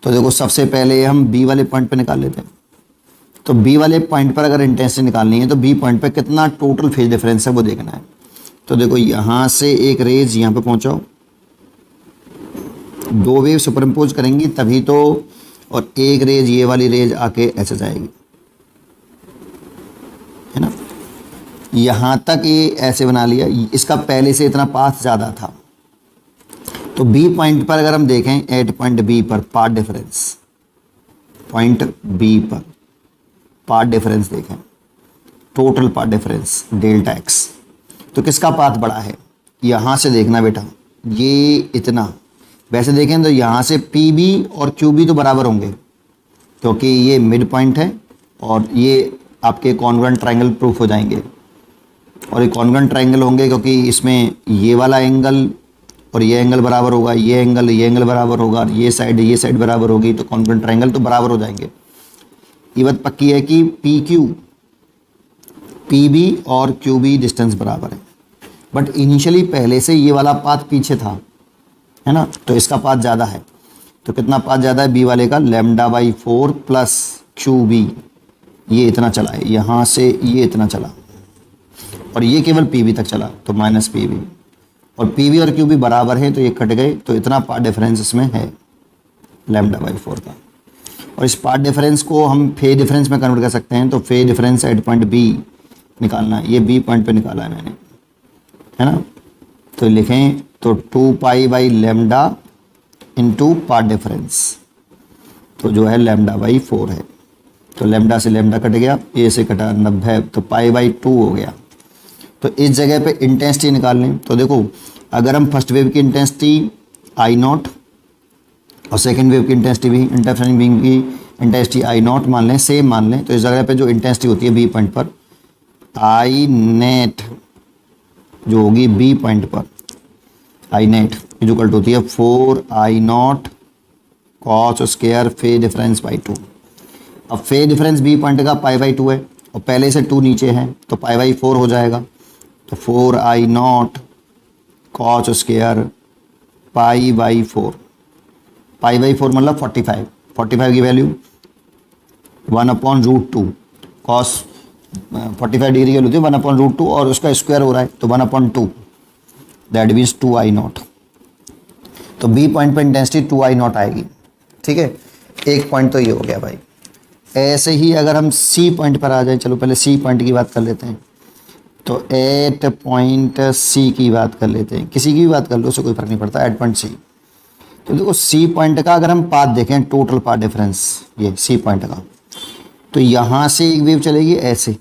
तो देखो सबसे पहले हम B वाले पॉइंट पे निकाल लेते हैं। तो B वाले पॉइंट पर अगर इंटेंसिटी निकालनी है तो B पॉइंट पे कितना टोटल फेज डिफरेंस है वो देखना है। तो देखो यहाँ से एक रेज यहाँ पे पहुँचाओ, दो वेव सुपरइम्पोज करेंगी तभी तो, और एक रेज ये वाली रेज आके ऐसे जाएगी, है ना। यहाँ तक ये ऐसे बना लिया, इसका पहले से इतना पाथ ज़्यादा था। तो B पॉइंट पर अगर हम देखें, एट पॉइंट B पर पाथ डिफरेंस, पॉइंट B पर पाथ डिफरेंस देखें, total path difference delta x, तो किसका पाथ बड़ा है, यहाँ से देखना बेटा, ये इतना। वैसे देखें तो यहाँ से PB और QB तो बराबर होंगे क्योंकि ये मिड पॉइंट है और ये आपके कॉन्ग्रुएंट ट्रायंगल प्रूफ हो जाएंगे, और ये कॉन्ग्रुएंट ट्रायंगल होंगे क्योंकि इसमें ये वाला एंगल और ये एंगल बराबर होगा, ये एंगल बराबर होगा, ये साइड बराबर होगी, तो कॉन्ग्रुएंट ट्रायंगल तो बराबर हो जाएंगे। ये बात पक्की है कि PB और QB डिस्टेंस बराबर है, बट इनिशियली पहले से ये वाला पाथ पीछे था, है ना, तो इसका पाथ ज़्यादा है। तो कितना पाथ ज़्यादा है B वाले का, λ/4 प्लस QB, ये इतना चला है, यहाँ से ये इतना चला और ये केवल PB तक चला, तो माइनस PB, और PB और QB बराबर है तो ये कट गए, तो इतना पाथ डिफरेंस इसमें है λ/4 का। और इस पाथ डिफरेंस को हम फेज डिफरेंस में कन्वर्ट कर सकते हैं। तो phase difference at point B निकालना है, ये B पॉइंट पे निकाला है मैंने, है ना। तो लिखें तो 2π/λ इंटू पाथ डिफरेंस, तो जो है λ/4 है, तो लैम्डा से लैम्डा कट गया, ए से कटा 90, तो π/2 हो गया। तो इस जगह पे इंटेंसिटी निकाल लें। तो देखो अगर हम फर्स्ट वेव की इंटेंसिटी I0 और सेकेंड वेव की इंटेंसिटी भी, इंटरफेरेंस बीम की इंटेंसिटी I0 मान लें, सेम मान लें, तो इस जगह पे जो इंटेंसिटी होती है B पॉइंट पर, I जो होगी B पॉइंट पर, I इक्वल होती है 4I0 cos square phase difference by 2। अब फेज डिफरेंस B पॉइंट का π/2 है और पहले से 2 नीचे है तो π/4 हो जाएगा। तो 4I0 cos स्क्वायर π/4, π/4 मतलब 45 की वैल्यू 1/√2 cos 45 डिग्री की वैल्यू 1/√2 और उसका स्क्वायर हो रहा है तो 1/2, दैट मीन्स 2I0। तो B पॉइंट पर इंटेंसिटी 2I0 आएगी। ठीक है, एक पॉइंट तो ये हो गया भाई। ऐसे ही अगर हम C पॉइंट पर आ जाए, चलो पहले C पॉइंट की बात कर लेते हैं। तो एट पॉइंट C की बात कर लेते हैं, किसी की भी बात कर लो, उससे कोई फर्क नहीं पड़ता, एट पॉइंट C। तो देखो C पॉइंट का अगर हम पाथ देखें, टोटल पाथ डिफरेंस ये C पॉइंट का, तो यहाँ से एक वेव चलेगी ऐसे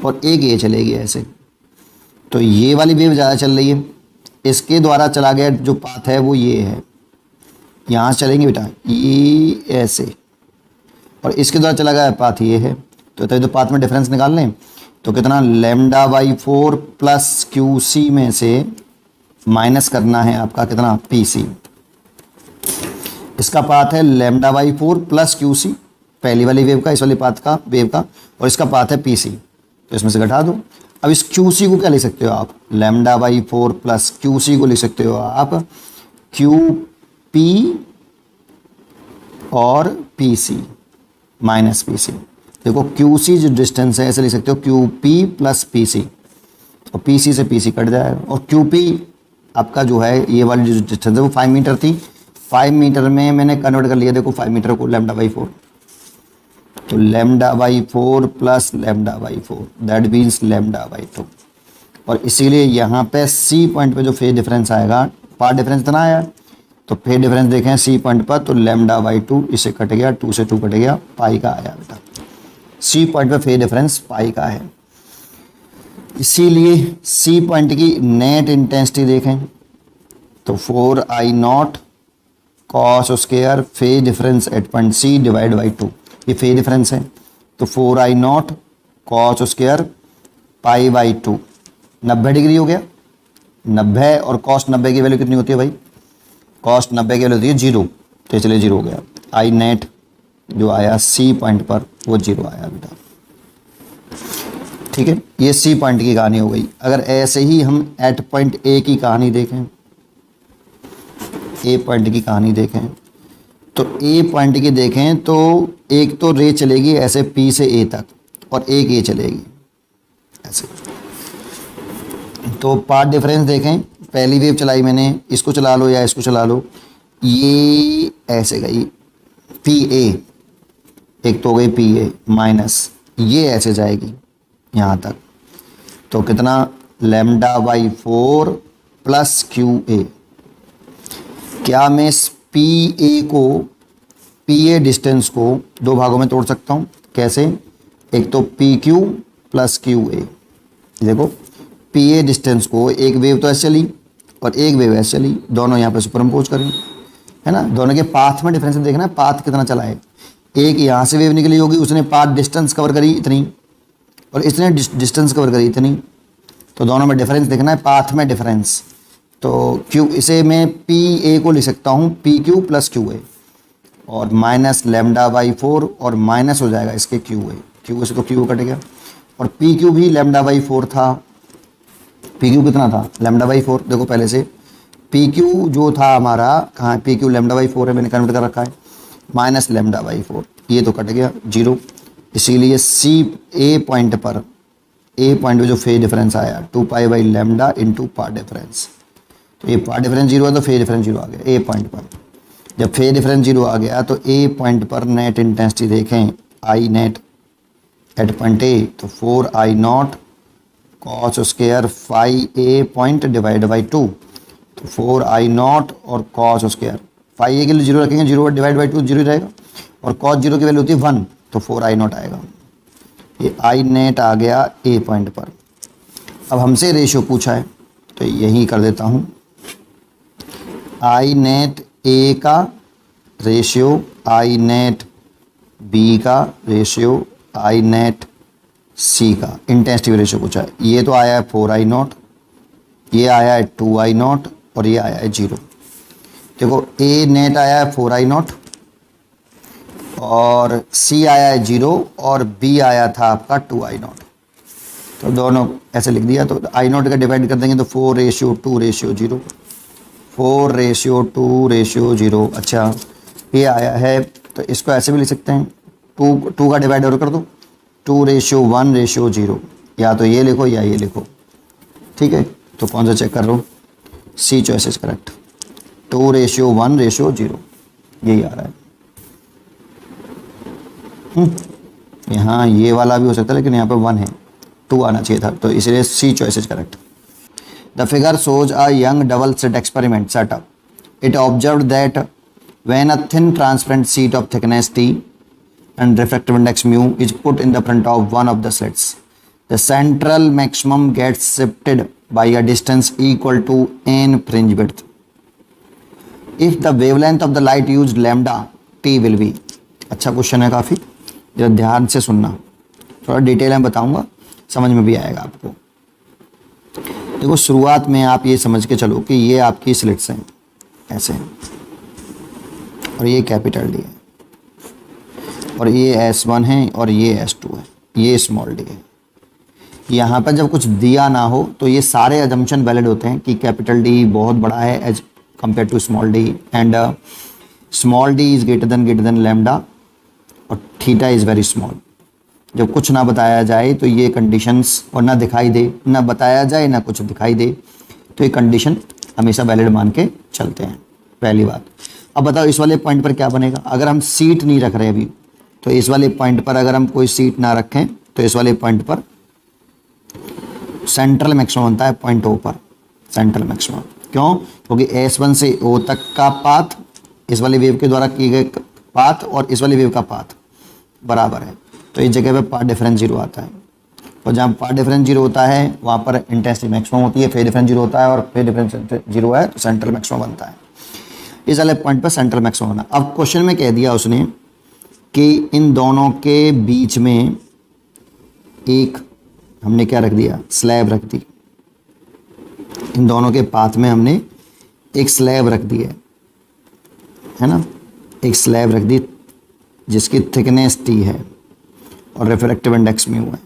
और एक ये चलेगी ऐसे। तो ये वाली वेव ज़्यादा चल रही है, इसके द्वारा चला गया जो पाथ है वो ये है, यहाँ चलेंगे बेटा ये ऐसे, और इसके द्वारा चला गया पाथ ये है। तो पाथ में डिफरेंस निकाल लें तो कितना, λ/4 प्लस QC में से माइनस करना है आपका कितना, PC। इसका पाथ है λ/4 प्लस QC, पहली वाली वेव का, इस वाली पाथ का वेव का, और इसका पाथ है PC। तो इसमें से घटा दो, अब इस QC को क्या लिख सकते हो आप, λ/4 प्लस QC को लिख सकते हो आप QP और PC माइनस PC। देखो QC जो डिस्टेंस है ऐसे लिख सकते हो QP प्लस PC, और PC से PC कट जाएगा, और QP आपका जो है ये वाली जो डिस्टेंस है वो 5 मीटर थी, 5 मीटर में मैंने कन्वर्ट कर लिया देखो 5 मीटर को λ/4, तो λ/4 प्लस λ/4 दैट मीन्स λ/2। और इसीलिए यहाँ पे C पॉइंट पे जो फेज डिफरेंस आएगा, पार्ट डिफरेंस इतना आया, तो फेज डिफरेंस देखें C पॉइंट पर तो λ/2 इससे कट गया, 2 से 2 कट गया, पाई का आया बेटा। C पॉइंट पे फेज डिफरेंस पाई का है। इसीलिए C पॉइंट की नेट इंटेंसिटी देखें तो 4I0 cos square phase difference at point C divide by 2, ये फेज डिफरेंस है, तो 4I0 cos स्क्वायर π/2, 90 डिग्री हो गया। 90 और cos 90 की वैल्यू कितनी होती है भाई, cos 90 की वैल्यू होती है 0, तो चलिए 0 हो गया। आई नेट जो आया C पॉइंट पर वो 0 आया बेटा, ठीक है। ये C पॉइंट की कहानी हो गई। अगर ऐसे ही हम एट पॉइंट A की कहानी देखें, A पॉइंट की कहानी देखें, तो A पॉइंट की देखें तो एक तो रे चलेगी ऐसे P से A तक, और एक A चलेगी ऐसे। तो पार्ट डिफरेंस देखें, पहली वेव चलाई मैंने, इसको चला लो या इसको चला लो, ये ऐसे गई PA, एक तो हो गई PA माइनस, ये ऐसे जाएगी यहाँ तक, तो कितना λ/4 प्लस QA। क्या मैं इस PA डिस्टेंस को दो भागों में तोड़ सकता हूँ, कैसे, एक तो PQ प्लस QA। देखो PA डिस्टेंस को, एक वेव तो ऐसे चली और एक वेव ऐसे चली, दोनों यहाँ पर सुपरइम्पोज करें, है ना, दोनों के पाथ में डिफरेंस देखना है, पाथ कितना चला है। एक यहाँ से वेव निकली होगी, उसने पाथ डिस्टेंस कवर करी इतनी, और इसने डिस्टेंस कवर करी इतनी, तो दोनों में डिफरेंस देखना है, पाथ में डिफरेंस। तो Q, इसे मैं PA को लिख सकता हूँ PQ प्लस QA, और माइनस λ/4, और माइनस हो जाएगा इसके QA से तो QA कट गया, और PQ भी λ/4 था। PQ कितना था, λ/4, देखो पहले से PQ जो था हमारा, कहाँ PQ λ/4 है, मैंने कन्वर्ट कर रखा है, माइनस λ/4, ये तो कट गया 0। इसीलिए A पॉइंट पर जो फेज डिफरेंस आया 2π/λ इंटू पार्ट डिफरेंस, तो ये पार्ट डिफरेंस 0 है तो फेज डिफरेंस 0 आ गया A पॉइंट पर। जब फेज डिफरेंस 0 आ गया तो A पॉइंट पर नेट इंटेंसिटी देखें, आई नेट एट पॉइंट A, तो 4I0 cos square 5A point divide by 2, तो 4I0 और cos स्क्वायर 5A के लिए 0 रखेंगे, 0 डिवाइड बाई 2 0 रहेगा, और cos 0 की वैल्यू होती है 1, तो 4I0 आएगा। ये आई नेट आ गया A पॉइंट पर। अब हमसे रेशियो पूछा है तो यही कर देता हूँ, आई नेट A का रेशियो, आई नेट B का रेशियो, आई नेट C का इंटेंसिटी रेशियो पूछा है। ये तो आया है 4I0, ये आया है 2I0, और ये आया है 0। देखो A नेट आया है 4I0, और C आया है 0, और B आया था आपका 2I0, तो दोनों ऐसे लिख दिया। तो I0 का डिवाइड कर देंगे तो 4:2:0, 4:2:0। अच्छा ये आया है, तो इसको ऐसे भी लिख सकते हैं, 2 का डिवाइड और कर दो, 2:1:0, या तो ये लिखो या ये लिखो, ठीक है। तो कौन सा चेक कर रहा हूँ, C चॉइस इज करेक्ट, 2:1:0, यही आ रहा है। यहाँ ये वाला भी हो सकता है, लेकिन यहाँ पे 1 है, 2 आना चाहिए था, तो इसलिए C choice is correct. The figure shows a young double slit experiment setup. It observed that when a thin transparent sheet of thickness T and refractive index mu is put in the front of one of the slits, the central maximum gets shifted by a distance equal to n fringe width. If the wavelength of the light used lambda T will be. अच्छा question है काफ़ी, जरा ध्यान से सुनना, थोड़ा detail में बताऊंगा, समझ में भी आएगा आपको। देखो शुरुआत में आप ये समझ के चलो कि ये आपकी स्लिट्स हैं ऐसे, और ये कैपिटल डी है, और ये S1 है, और ये S2 है, ये स्मॉल डी है। यहाँ पर जब कुछ दिया ना हो तो ये सारे अजम्पशन वैलिड होते हैं कि कैपिटल डी बहुत बड़ा है as compare to small D, and small D is greater than lambda और थीटा इज़ वेरी स्मॉल। जब कुछ ना बताया जाए तो ये कंडीशंस, और ना दिखाई दे, ना बताया जाए ना कुछ दिखाई दे, तो ये कंडीशन हमेशा वैलिड मान के चलते हैं, पहली बात। अब बताओ इस वाले पॉइंट पर क्या बनेगा। अगर हम सीट नहीं रख रहे अभी, तो इस वाले पॉइंट पर अगर हम कोई सीट ना रखें तो इस वाले पॉइंट पर सेंट्रल मैक्सिमम बनता है पॉइंट ओ पर, सेंट्रल मैक्सिमम। क्यों? क्योंकि S1 से O तक का पाथ, इस वाले वेव के द्वारा किए गए पाथ और इस वाले वेव का पाथ बराबर है, तो इस जगह पे पाथ डिफरेंस 0 आता है। और जहाँ पाथ डिफरेंस 0 होता है वहाँ पर इंटेंसिटी मैक्सिमम होती है, फेज डिफरेंस 0 होता है, और फेज डिफरेंस 0 है तो सेंट्रल मैक्सिमम बनता है। इस वाले पॉइंट पर सेंट्रल मैक्सिमम होना। अब क्वेश्चन में कह दिया उसने कि इन दोनों के बीच में एक हमने क्या रख दिया, स्लैब रख दी। इन दोनों के पाथ में हमने एक स्लैब रख दी है ना, एक स्लैब रख दी जिसकी थिकनेस T है और रिफ्रैक्टिव इंडेक्स म्यू है।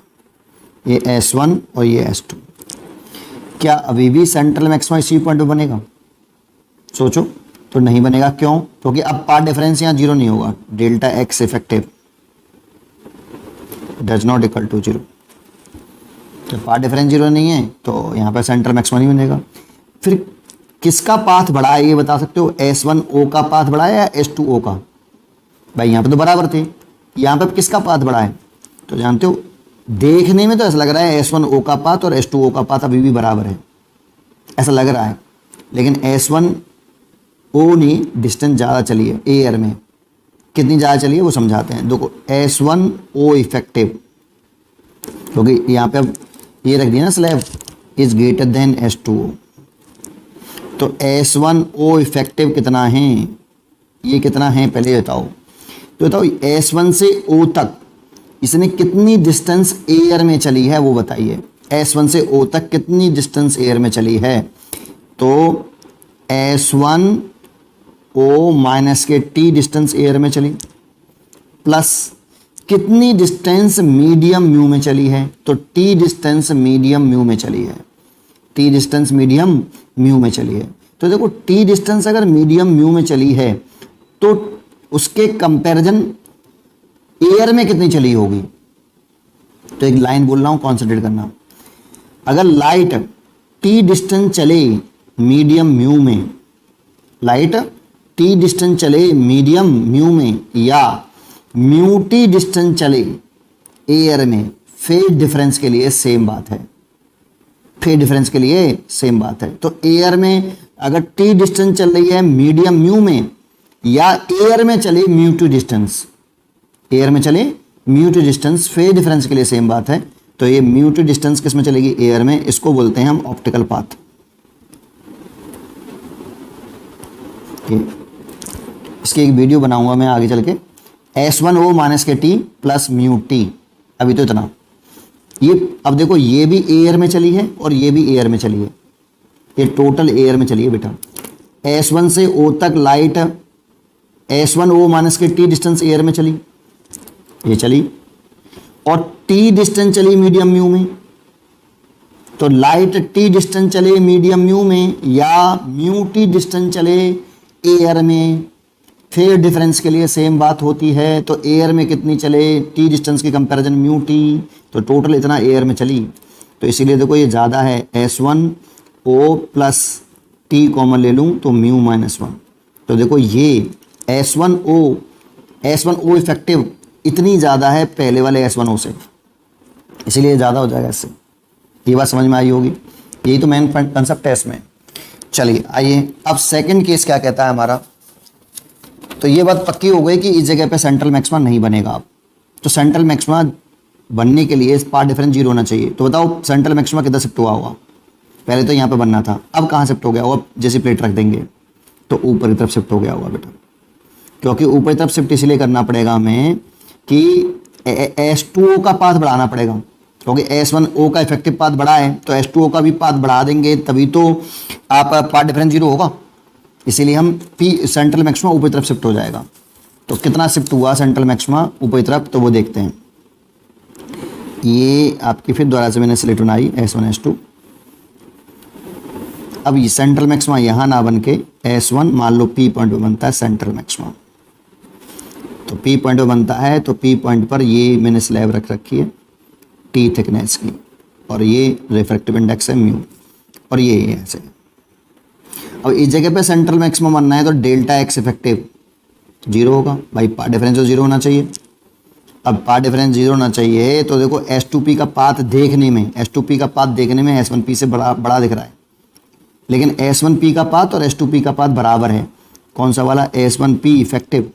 ये S1 और ये S2। क्या अभी भी सेंट्रल मैक्सिमम इसी पॉइंट पे बनेगा? सोचो। तो नहीं बनेगा। क्यों? क्योंकि अब पाथ डिफरेंस यहाँ 0 नहीं होगा। Delta X effective does not equal to 0। जब पाथ डिफरेंस 0 नहीं है तो यहाँ पर सेंट्रल मैक्सिमम नहीं बनेगा। फिर किसका पाथ बड़ा है ये बता सकते हो? S1O का पाथ बड़ा है या S2O का? भाई यहाँ पे तो बराबर थे, यहाँ पे किसका पाथ बड़ा है? तो जानते हो, देखने में तो ऐसा लग रहा है S1O का पाथ और S2O का पाथ अभी भी बराबर है, ऐसा लग रहा है। लेकिन S1O ने डिस्टेंस ज़्यादा चली है एयर में। कितनी ज़्यादा चली है वो समझाते हैं। देखो S1O इफेक्टिव, क्योंकि यहाँ पे अब ये रख दिया ना slab, is greater than S2O। तो S1O इफेक्टिव कितना है, ये कितना है पहले बताओ। तो बताओ S1 से O तक इसने कितनी डिस्टेंस एयर में चली है वो बताइए। S1 से O तक कितनी डिस्टेंस एयर में चली है? तो S1O माइनस के T डिस्टेंस एयर में चली, प्लस कितनी डिस्टेंस मीडियम म्यू में चली है? तो T डिस्टेंस मीडियम म्यू में चली है। T डिस्टेंस मीडियम म्यू में चली है। तो देखो T डिस्टेंस अगर मीडियम म्यू में चली है तो उसके कंपैरिजन एयर में कितनी चली होगी? तो एक लाइन बोल रहा हूं, कॉन्सेंट्रेट करना। अगर लाइट T डिस्टेंस चले मीडियम म्यू में, लाइट T डिस्टेंस चले मीडियम म्यू में, या म्यू T डिस्टेंस चले एयर में, फेज डिफरेंस के लिए सेम बात है। फेज डिफरेंस के लिए सेम बात है। तो एयर में अगर T डिस्टेंस चल रही है मीडियम म्यू में, या एयर में चले म्यू T डिस्टेंस, एयर में चले mu T distance, phase difference के लिए सेम बात है। तो ये म्यू T डिस्टेंस किस में चलेगी? एयर में। इसको बोलते हैं हम ऑप्टिकल पाथ। इसकी एक वीडियो बनाऊंगा मैं आगे चल के। S1O माइनस के T प्लस म्यू T। अभी तो इतना। ये अब देखो, ये भी एयर में चली है और ये भी एयर में चली है। ये टोटल एयर में चली है बेटा। S1 से O तक लाइट S1O माइनस के T डिस्टेंस एयर में चली, ये चली, और T डिस्टेंस चली मीडियम म्यू में। तो लाइट T डिस्टेंस चले मीडियम म्यू में या म्यू T डिस्टेंस चले एयर में, फेज डिफरेंस के लिए सेम बात होती है। तो एयर में कितनी चले T डिस्टेंस के कंपैरिजन म्यू T, तो टोटल इतना एयर में चली। तो इसीलिए देखो ये ज़्यादा है। S1O प्लस T कॉमन ले लूँ तो म्यू माइनस 1। तो देखो ये S1O इफेक्टिव इतनी ज़्यादा है पहले वाले S1O से, इसीलिए ज़्यादा हो जाएगा इससे। ये बात समझ में आई होगी। यही तो मेन कंसेप्ट है इसमें। चलिए आइए अब सेकंड केस क्या कहता है हमारा। तो ये बात पक्की हो गई कि इस जगह पे सेंट्रल मैक्सिमा नहीं बनेगा अब। तो सेंट्रल मैक्सिमा बनने के लिए पाथ डिफरेंस 0 होना चाहिए। तो बताओ सेंट्रल मैक्सिमा किधर शिफ्ट हुआ होगा? पहले तो यहाँ पे बनना था, अब कहाँ शिफ्ट हो गया होगा? जैसे प्लेट रख देंगे तो ऊपर की तरफ शिफ्ट हो गया होगा बेटा। क्योंकि ऊपर की तरफ शिफ्ट इसलिए करना पड़ेगा हमें कि S2O का पाथ बढ़ाना पड़ेगा, क्योंकि S1O का इफेक्टिव पाथ बढ़ा है तो S2O का भी पाथ बढ़ा देंगे, तभी तो आप पाथ डिफरेंस 0 होगा। इसीलिए हम सेंट्रल मैक्सिमा ऊपर तरफ शिफ्ट हो जाएगा। तो कितना शिफ्ट हुआ सेंट्रल मैक्सिमा ऊपर तरफ, तो वो देखते हैं। ये आपकी फिर दोबारा से मैंने सिलेक्ट बनाई S1 S2। अब ये सेंट्रल मैक्सिमा यहाँ ना बन के S1 मान लो P पॉइंट पर बनता है सेंट्रल मैक्सिमा, तो P पॉइंट पर बनता है तो P पॉइंट पर ये मैंने स्लैब रख रखी है T थिकनेस की, और ये रिफ्रैक्टिव इंडेक्स है म्यू, और ये ऐसे। अब इस जगह पे सेंट्रल मैक्सिमा बनना है तो डेल्टा एक्स इफेक्टिव 0 होगा भाई, पाथ डिफरेंस तो 0 होना चाहिए। अब पाथ डिफरेंस 0 होना चाहिए तो देखो S2P का पाथ देखने में, S2P का पाथ देखने में S1P से बड़ा दिख रहा है, लेकिन S1P का पाथ और S2P का पाथ बराबर है। कौन सा वाला? S1P इफेक्टिव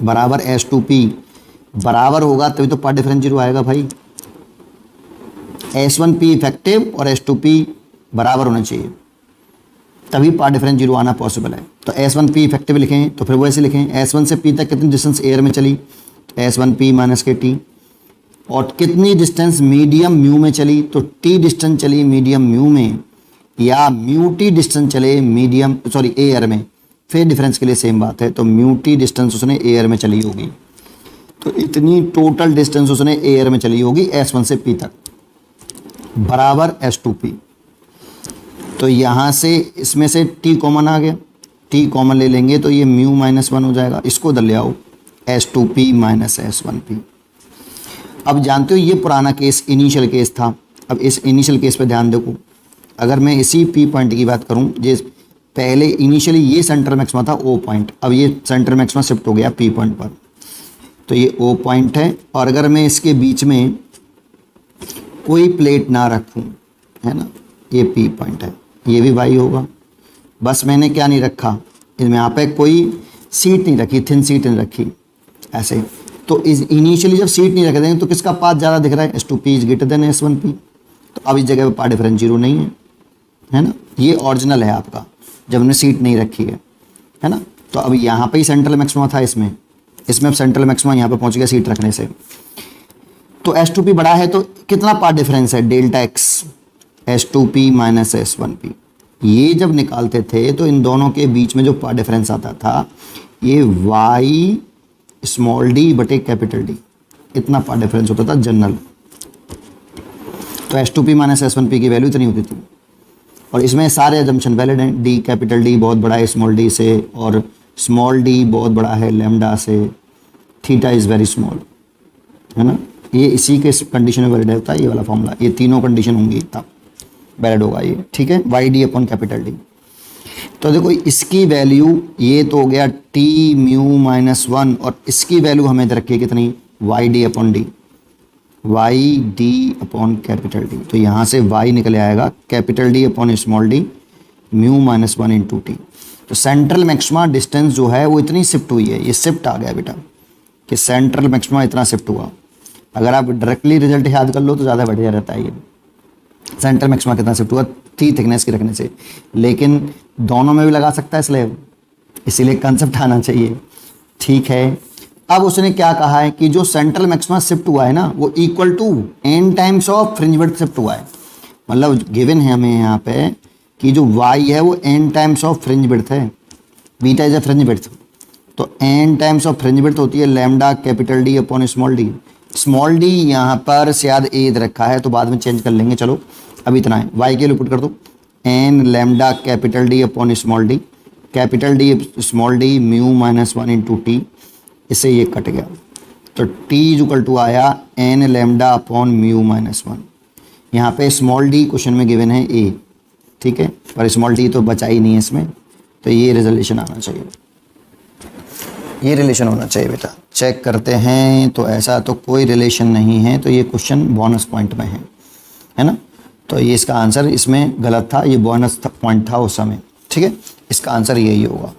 बराबर S2P बराबर होगा तभी तो पाथ डिफरेंस 0 आएगा भाई। S1P इफेक्टिव और S2P बराबर होना चाहिए तभी पाथ डिफरेंस 0 आना पॉसिबल है। तो S1P इफेक्टिव लिखें तो फिर वैसे लिखें S1 से P तक कितनी डिस्टेंस एयर में चली, S1P माइनस के T, और कितनी डिस्टेंस मीडियम म्यू में चली, तो T डिस्टेंस चली मीडियम म्यू में, या म्यू T डिस्टेंस चले मीडियम एयर में, फिर डिफरेंस के लिए सेम बात है, तो म्यू T डिस्टेंस उसने एयर में चली होगी, तो इतनी टोटल डिस्टेंस उसने एयर में चली होगी S1 से P तक बराबर S2P। तो यहाँ से इसमें से T कॉमन आ गया, T कॉमन ले लेंगे तो ये म्यू -1 हो जाएगा, इसको उधर ले आओ S2P माइनस S1P। अब जानते हो ये पुराना केस इनिशियल केस था। अब इस इनिशियल केस पे ध्यान देखो, अगर मैं इसी P पॉइंट की बात करूं, जिस पहले इनिशियली ये सेंटर मैक्सिमा था O पॉइंट, अब ये सेंटर मैक्सिमा शिफ्ट हो गया P पॉइंट पर, तो ये O पॉइंट है। और अगर मैं इसके बीच में कोई प्लेट ना रखूं, है ना, ये P पॉइंट है, ये भी Y होगा। बस मैंने क्या नहीं रखा, इसमें यहाँ पे कोई सीट नहीं रखी, थिन सीट नहीं रखी ऐसे, तो इस इनिशियली जब सीट नहीं रख देंगे तो किसका पाथ ज़्यादा दिख रहा है? S2P is greater than S1P। तो अब इस जगह पे पाथ डिफरेंस 0 नहीं है ना, ये ओरिजिनल है आपका जब हमने सीट नहीं रखी है ना। तो अब यहाँ पे ही सेंट्रल मैक्सिमा था, इसमें अब सेंट्रल मैक्सिमा यहाँ पे पहुँच गया सीट रखने से। तो S2P बड़ा है तो कितना पाथ डिफरेंस है? Delta x S2P minus S1P। ये जब निकालते थे तो इन दोनों के बीच में जो पाथ डिफरेंस आता था ये Y स्मॉल d बटे कैपिटल D, इतना पाथ डिफरेंस होता था जनरल। तो S2P माइनस S1P की वैल्यू इतनी होती थी, और इसमें सारे अजम्पशन वैलिड हैं। D कैपिटल D बहुत बड़ा है स्मॉल d से, और स्मॉल d बहुत बड़ा है लैम्डा से, थीटा इज़ वेरी स्मॉल, है ना। ये इसी के कंडीशन में वैलिड होता है ये वाला फॉर्मूला, ये तीनों कंडीशन होंगी तब वैलिड होगा ये, ठीक है। YD upon capital D। तो देखो इसकी वैल्यू ये तो हो गया T म्यू -1, और इसकी वैल्यू हमें दे रखी है कितनी? YD upon D, YD upon capital D। तो यहाँ से Y निकल आएगा capital D upon small d mu -1 into T। तो सेंट्रल मैक्सिमा डिस्टेंस जो है वो इतनी शिफ्ट हुई है, ये शिफ्ट आ गया बेटा कि सेंट्रल मैक्सिमा इतना शिफ्ट हुआ। अगर आप डायरेक्टली रिजल्ट याद कर लो तो ज़्यादा बढ़िया रहता है। ये सेंट्रल मैक्सिमा कितना शिफ्ट हुआ? T थिकनेस की रखने से, लेकिन दोनों में भी लगा सकता है स्लैब, इसीलिए कंसेप्ट आना चाहिए, ठीक है। अब उसने क्या कहा है कि जो सेंट्रल मैक्सिमा शिफ्ट हुआ है ना वो equal to n times of fringe width shift हुआ है। मतलब गिवन है हमें यहाँ पे कि जो y है वो n times of fringe width है, beta is a fringe width, तो n times of fringe width होती है lambda capital D upon small d। Small d यहाँ पर शायद a रखा है तो बाद में चेंज कर लेंगे, चलो अभी इतना है। y के लिए पुट कर दो n lambda capital D upon small d, capital D small d mu -1 into T, इससे ये कट गया तो T इक्वल टू आया n लैम्डा अपॉन म्यू -1। यहाँ पे स्मॉल d क्वेश्चन में गिवन है a, ठीक है, पर स्मॉल d तो बचा ही नहीं है इसमें, तो ये रिजल्यूशन आना चाहिए, ये रिलेशन होना चाहिए बेटा। चेक करते हैं तो ऐसा तो कोई रिलेशन नहीं है, तो ये क्वेश्चन बोनस पॉइंट में है ना। तो ये इसका आंसर इसमें गलत था, ये बोनस पॉइंट था उस समय, ठीक है। इसका आंसर यही होगा।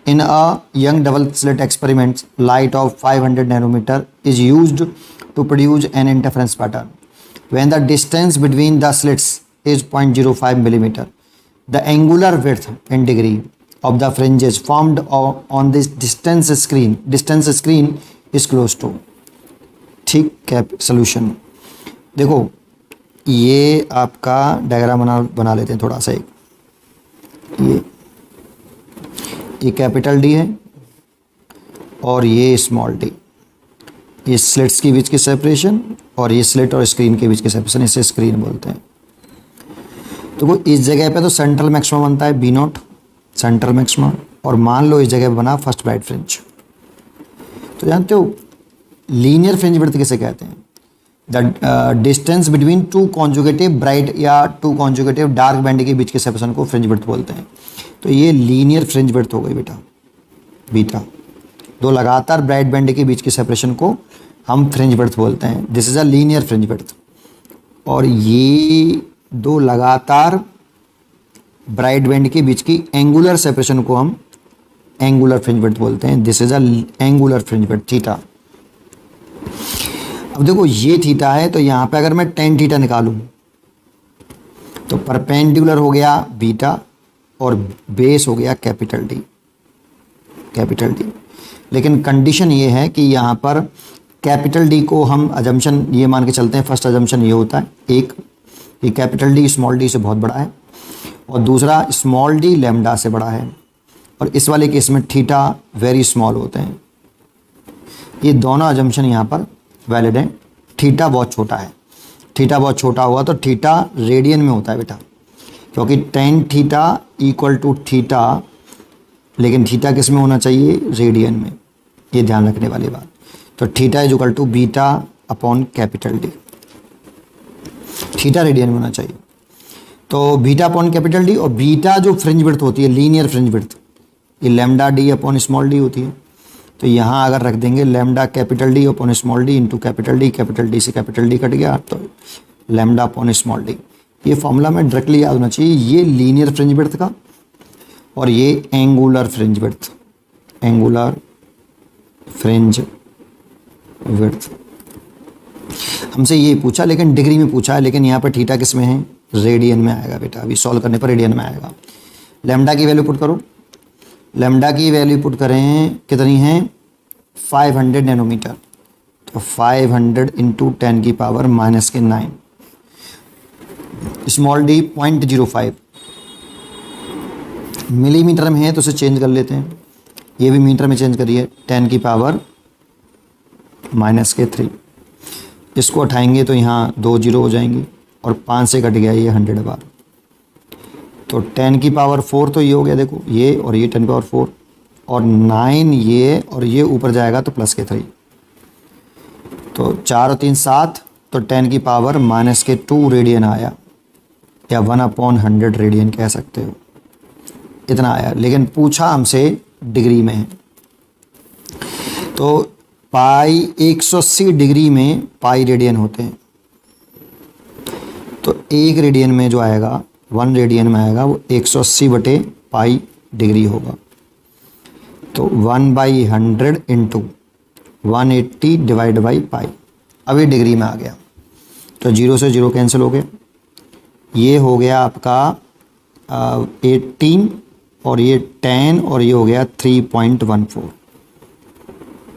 In a Young double slit experiment light of 500 nanometre is used to produce an interference pattern when the distance between the slits is 0.05 millimetre, the angular width in degree of the fringes formed on this distance screen is close to, ठीक है। Solution देखो, ये आपका diagram बना लेते हैं थोड़ा सा। ये कैपिटल D है और ये स्मॉल d, ये स्लिट्स के बीच की सेपरेशन और ये स्लिट और स्क्रीन के बीच की सेपरेशन, इसे स्क्रीन बोलते हैं। तो इस जगह पे तो सेंट्रल मैक्सिमा बनता है बी नॉट, सेंट्रल मैक्सिमा, और मान लो इस जगह पे बना फर्स्ट ब्राइट फ्रिंज। तो जानते हो लीनियर फ्रिंज विड्थ किसे कहते हैं? The distance between two conjugative bright या टू कॉन्जुगेटिव डार्क बैंड के बीच के सेपरेशन को फ्रिंज विड्थ बोलते हैं। तो ये लीनियर फ्रिंज विड्थ हो गई बेटा, बीटा। दो लगातार ब्राइट बैंड के बीच के सेपरेशन को हम फ्रिंज विड्थ बोलते हैं, this is a linear fringe width. और ये दो लगातार ब्राइट बैंड के बीच की एंगुलर सेपरेशन को हम एंगुलर फ्रिंज विड्थ बोलते हैं, this is a angular fringe width, theta. अब देखो ये थीटा है, तो यहाँ पे अगर मैं टेन थीटा निकालूं तो परपेंडिकुलर हो गया बीटा और बेस हो गया कैपिटल डी, कैपिटल डी। लेकिन कंडीशन ये है कि यहाँ पर कैपिटल डी को हम अजम्पशन ये मान के चलते हैं, फर्स्ट अजम्पशन ये होता है एक कि कैपिटल डी स्मॉल डी से बहुत बड़ा है, और दूसरा स्मॉल डी लैम्डा से बड़ा है, और इस वाले केस में थीटा वेरी स्मॉल होते हैं। ये दोनों अजम्पशन यहाँ पर वैलिड है। थीटा बहुत छोटा है, थीटा बहुत छोटा हुआ तो थीटा रेडियन में होता है बेटा, क्योंकि tan theta equal to theta, लेकिन थीटा किस में होना चाहिए? रेडियन में, ये ध्यान रखने वाली बात। तो theta is equal to beta upon capital D, theta radian में होना चाहिए। तो बीटा अपॉन कैपिटल डी, और बीटा जो फ्रिंज विड्थ होती है लीनियर फ्रिंज विड्थ, ये lambda D upon small D होती है। तो यहाँ अगर रख देंगे lambda capital D upon small D into capital D से कैपिटल डी कट गया, तो लैम्डा अपॉन स्मॉल डी। ये फॉर्मूला में डायरेक्टली याद होना चाहिए, ये लीनियर फ्रिंज विड्थ का और ये angular fringe width, angular fringe width. हमसे ये पूछा, लेकिन डिग्री में पूछा है, लेकिन यहाँ पर थीटा किस में है? रेडियन में आएगा बेटा, अभी सॉल्व करने पर रेडियन में आएगा। लैम्डा की वैल्यू पुट करो, लैम्डा की वैल्यू पुट करें कितनी है? 500 नैनोमीटर। तो 500 इंटू 10 की पावर माइनस के 9, स्मॉल डी 0.05 मिलीमीटर में है, तो उसे चेंज कर लेते हैं, ये भी मीटर में चेंज करिए, 10 की पावर माइनस के 3। इसको उठाएंगे तो यहाँ 2 जीरो हो जाएंगी, और 5 से कट गया ये 100 बार, तो 10 की पावर 4 तो ये हो गया, देखो ये और ये 10 की पावर 4, और 9 ये, और ये ऊपर जाएगा तो प्लस के 3, तो 4 और 3 7, तो 10 की पावर माइनस के 2 रेडियन आया, या 1/100 रेडियन कह सकते हो, इतना आया। लेकिन पूछा हमसे डिग्री में है, तो पाई 180 डिग्री में पाई रेडियन होते हैं, तो एक रेडियन में जो आएगा, 1 रेडियन में आएगा, वो 180 बटे पाई डिग्री होगा। तो 1/100 इंटू 180 डिवाइड बाई पाई, अभी डिग्री में आ गया, तो 0 से 0 कैंसिल हो गया, ये हो गया आपका 18, और ये 10, और ये हो गया 3.14।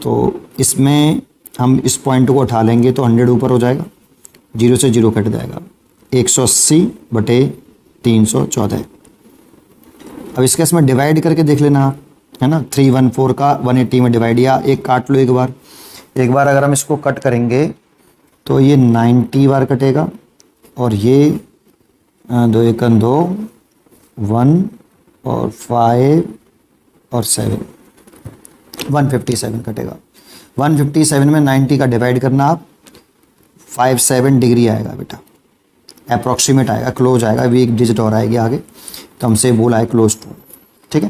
तो इसमें हम इस पॉइंट को उठा लेंगे तो 100 ऊपर हो जाएगा, 0 से 0 कट जाएगा, 180 बटे 314। अब इसके इसमें डिवाइड करके देख लेना आप, है ना, 314 का 180 में डिवाइड, या एक काट लो एक बार अगर हम इसको कट करेंगे तो ये 90 बार कटेगा, और ये 2 1 2 1 और 5 और 7 157 कटेगा। 157 में 90 का डिवाइड करना आप, 57 डिग्री आएगा बेटा, अप्रॉक्सीमेट आएगा, क्लोज आएगा, अभी एक डिजिट और आएगी आगे, तो हमसे बोला है क्लोज टू, ठीक है।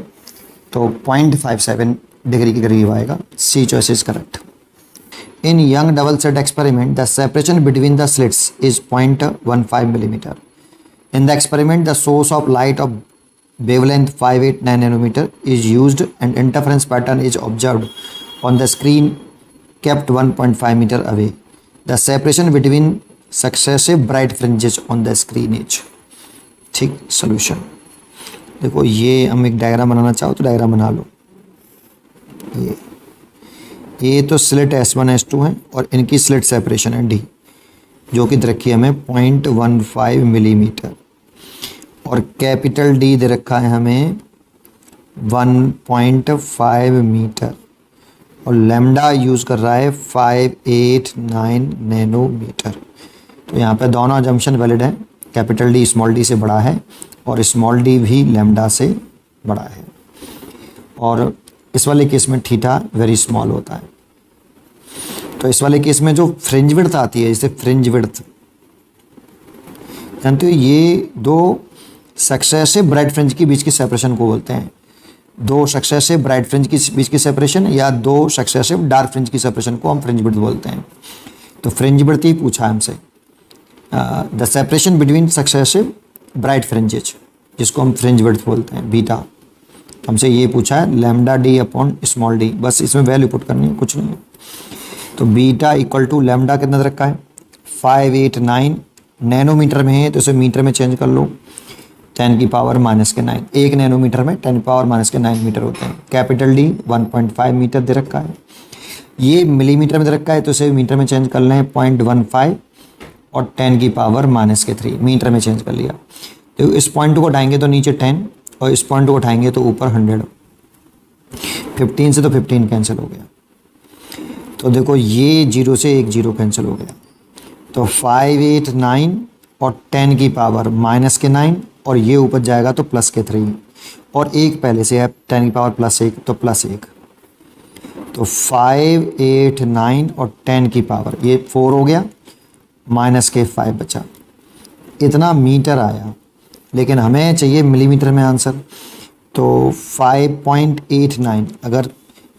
तो 0.57 डिग्री के करीब आएगा, C choice is correct. In Young double slit experiment the separation between the slits is 0.15 millimetre. In the experiment the source of light of wavelength 589 nanometer is used and interference pattern is observed on the screen kept 1.5 meter away. The separation between successive bright fringes on the screen is, ठीक। solution देखो, ये हम एक diagram बनाना चाहो तो diagram बना लो। ये तो स्लिट S1 S2 है, और इनकी स्लिट सेपरेशन है D, जो कि दे रखी है हमें 0.15 मिलीमीटर, और कैपिटल डी दे रखा है हमें 1.5 मीटर, और लैम्डा यूज़ कर रहा है 589 नैनोमीटर। तो यहाँ पे दोनों अजम्पशन वैलिड है, कैपिटल डी स्मॉल डी से बड़ा है और स्मॉल डी भी लैम्डा से बड़ा है, और इस वाले केस में थीटा वेरी स्मॉल होता है। तो इस वाले केस में जो फ्रिंज विड्थ आती है, जैसे फ्रिंज विड्थ जानते हो, ये दो सक्सेसिव ब्राइट फ्रिंज के बीच की सेपरेशन को बोलते हैं। दो सक्सेसिव ब्राइट फ्रिंज के बीच की सेपरेशन या दो सक्सेसिव डार्क फ्रिंज की सेपरेशन को हम फ्रिंज विड्थ बोलते हैं। तो फ्रिंज विड्थ ही पूछा है हमसे, the separation between successive bright fringes, जिसको हम फ्रिंज विड्थ बोलते हैं, बीटा। हमसे ये पूछा है lambda D upon small D, बस इसमें वैल्यू पुट करनी है, कुछ नहीं है। तो बीटा इक्वल टू लैम्डा कितना रखा है 589 नैनोमीटर में है, तो इसे मीटर में चेंज कर लो, 10 की पावर -9। 1 नैनोमीटर में 10 पावर -9 मीटर होते हैं। कैपिटल डी 1.5 मीटर दे रखा है, ये मिलीमीटर में दे रखा है, तो इसे मीटर में चेंज कर लें 0.15 और 10 की पावर -3 मीटर में चेंज कर लिया। तो इस पॉइंट को उठाएंगे तो नीचे 10 और इस पॉइंट को उठाएंगे तो ऊपर 100। 15 से तो 15 कैंसिल हो गया, तो देखो ये 0 से एक 0 कैंसिल हो गया। तो 589 और 10 की पावर -9 और ये ऊपर जाएगा तो +3 और एक पहले से है 10 की पावर +1 तो +1। तो 589 और 10 की पावर ये 4 हो गया, -5 बचा, इतना मीटर आया। लेकिन हमें चाहिए मिलीमीटर में आंसर, तो 5.89, अगर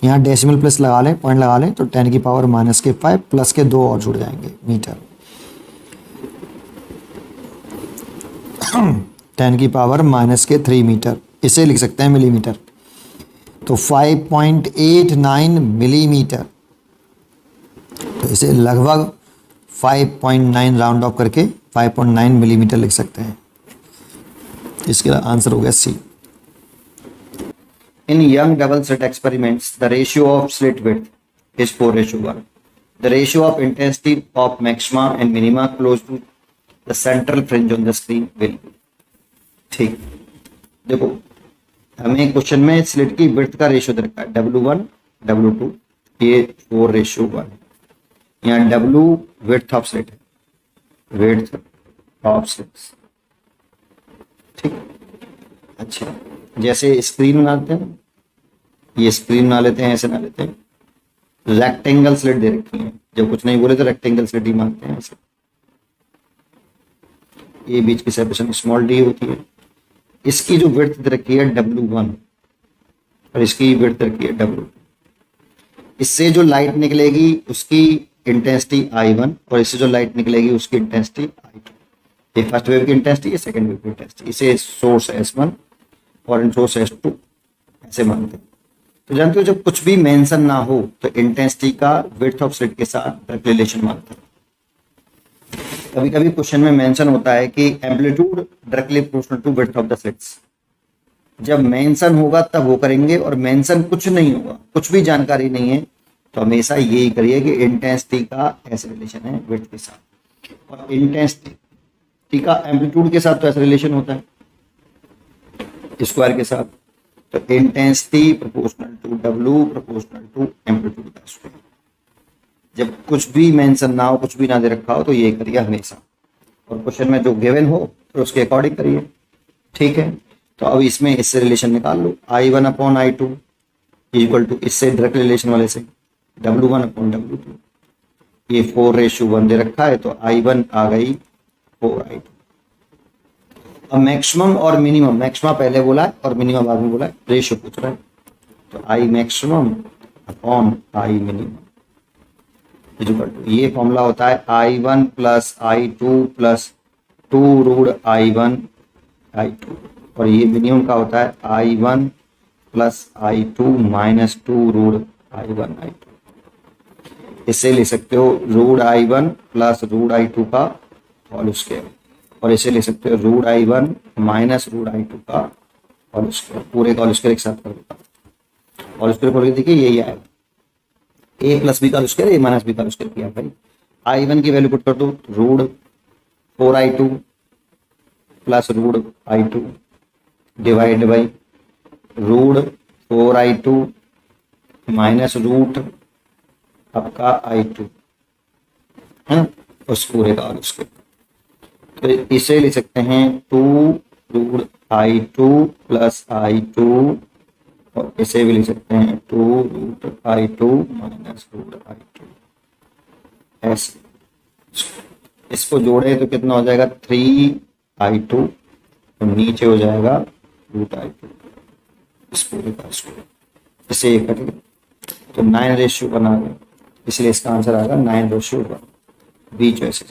यहाँ डेसिमल प्लस लगा लें, पॉइंट लगा लें, तो 10 की पावर -5 प्लस के 2 और जुड़ जाएंगे मीटर। 10 की पावर -3 मीटर, इसे लिख सकते हैं मिलीमीटर। तो 5.89 मिलीमीटर, तो इसे लगभग 5.9 राउंड ऑफ करके 5.9 मिलीमीटर लिख सकते हैं। इसका आंसर हो गया सी। In young double slit experiments, the ratio of slit width is 4:1. The ratio of intensity of maxima and minima close to the central fringe on the screen will be. ठीक, देखो हमें question में slit की width का ratio दे रखा है W1 W2, ये 4:1 है। यहाँ W विड्थ ऑफ स्लिट है, विड्थ ऑफ स्लिट्स, ठीक। अच्छा, जैसे स्क्रीन बनाते हैं, ये स्क्रीन बना लेते हैं, ऐसे बना लेते हैं, रेक्टेंगल स्लिट दे रखी है, जब कुछ नहीं बोले तो रेक्टेंगल स्लिट ही मानते हैं ऐसे। ये बीच की सेपरेशन स्मॉल डी होती है। इसकी जो विड्थ दे रखी है W1 और इसकी विड्थ रखी है W2। इससे जो लाइट निकलेगी उसकी इंटेंसिटी I1 और इससे जो लाइट निकलेगी उसकी इंटेंसिटी I2। ये फर्स्ट वेव की इंटेंसिटी, ये सेकंड वेव की इंटेंसिटी। इसे सोर्स S1 और इन सोर्स S2 ऐसे मानते हैं। तो जानते हो जब कुछ भी मेंशन ना हो तो इंटेंसिटी का विड्थ ऑफ स्लिट के साथ डायरेक्ट रिलेशन मानते हैं। कभी कभी क्वेश्चन में मेंशन होता है कि amplitude directly proportional to width of the slits. जब मेंशन होगा तब वो करेंगे, और मेंशन कुछ नहीं होगा, कुछ भी जानकारी नहीं है, तो हमेशा यही करिए कि इंटेंसिटी का ऐसे रिलेशन है विड्थ के साथ, और इंटेंसिटी का एम्पलीट्यूड के साथ तो ऐसा रिलेशन होता है स्क्वायर के साथ। तो intensity proportional to W proportional to amplitude का स्क्वायर। जब कुछ भी मेंशन ना हो, कुछ भी ना दे रखा हो, तो ये करिए हमेशा, और क्वेश्चन में जो गिवन हो तो उसके अकॉर्डिंग करिए, ठीक है। तो अब इसमें इससे रिलेशन निकाल लो, I1 upon I2 equal to, इससे डायरेक्ट रिलेशन वाले से W1 अपॉन W2। ये 4:1 दे रखा है, तो I1 आ गई 4I2। अब मैक्सिमम और मिनिमम, मैक्सिमम पहले बोला है और मिनिमम बाद में बोला है, रेशियो पूछ रहा है, तो I maximum upon I minimum equal to, ये फॉर्मूला होता है I1 plus I2 plus 2 root I1 I2, और ये मिनिमम का होता है I1 plus I2 minus 2 root I1 I2। इससे ले सकते हो root I1 plus root I2 का होल स्क्वायर, और इसे ले सकते हो root I1 minus root I2 का होल स्क्वायर। पूरे का होल स्क्वायर एक साथ कर देता हूँ, होल स्क्वायर खोल के देखिए यही आएगा, a प्लस बी का whole square, a minus B का होल स्क्वायर किया भाई। I1 की वैल्यू पुट कर दो, root 4I2 plus root I2 divide by root 4I2 minus root आपका I2 है ना, उस पूरे का, और उसको तो इसे लिख सकते हैं 2√I2 प्लस I2, और इसे भी लिख सकते हैं 2√I2 माइनस √I2 ऐसे। इसको जोड़े तो कितना हो जाएगा 3I2, तो नीचे हो जाएगा √I2 इस पूरे का स्क्वायर, इसे ये कट गया तो 9:1 आ गया, इसलिए इसका आंसर आएगा 9:1, B choice.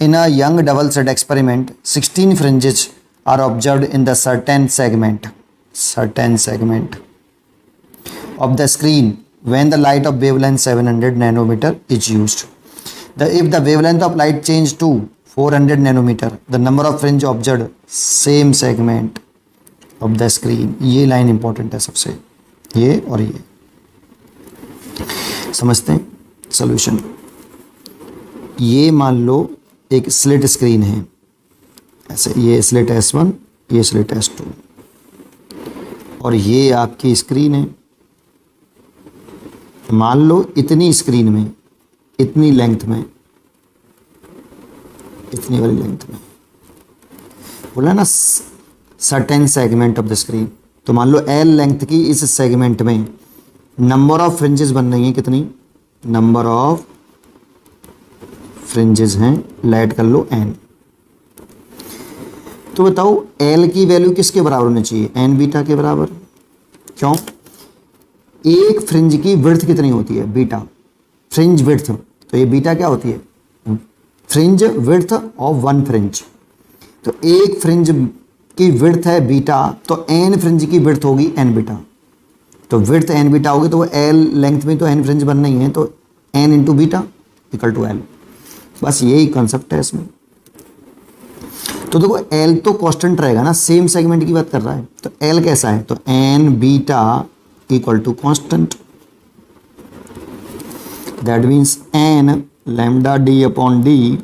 In a young double-slit experiment, 16 fringes are observed in the certain segment of the screen when the light of wavelength 700 nanometer is used. If the wavelength of light change to 400 nanometer, the number of fringe observed same segment of the screen. ये line important है सबसे, ये और ये समझते हैं। Solution, ये मान लो एक स्लिट स्क्रीन है ऐसे, ये स्लिट S1, ये स्लिट S2, और ये आपकी स्क्रीन है। मान लो इतनी स्क्रीन में, इतनी लेंथ में, इतनी वाली लेंथ में, बोला ना certain segment of the screen, तो मान लो L लेंथ की इस सेगमेंट में नंबर ऑफ फ्रिंजेस बन रही हैं, कितनी नंबर ऑफ फ्रिंजेस हैं, लेट कर लो n। तो बताओ L की वैल्यू किसके बराबर होनी चाहिए, n बीटा के बराबर। क्यों, एक फ्रिंज की विड्थ कितनी होती है, बीटा, फ्रिंज विड्थ, तो ये बीटा क्या होती है, fringe width of one fringe. तो एक फ्रिंज की विड्थ है बीटा, तो n फ्रिंज की विड्थ होगी n बीटा, तो विड्थ n बीटा होगी, तो वो L लेंथ में तो n फ्रिंज बनना ही है, तो n into beta equal to L। बस यही कॉन्सेप्ट है इसमें। तो देखो L तो कांस्टेंट रहेगा ना, सेम सेगमेंट की बात कर रहा है, तो L कैसा है, तो n beta equal to constant, that means n lambda d अपॉन d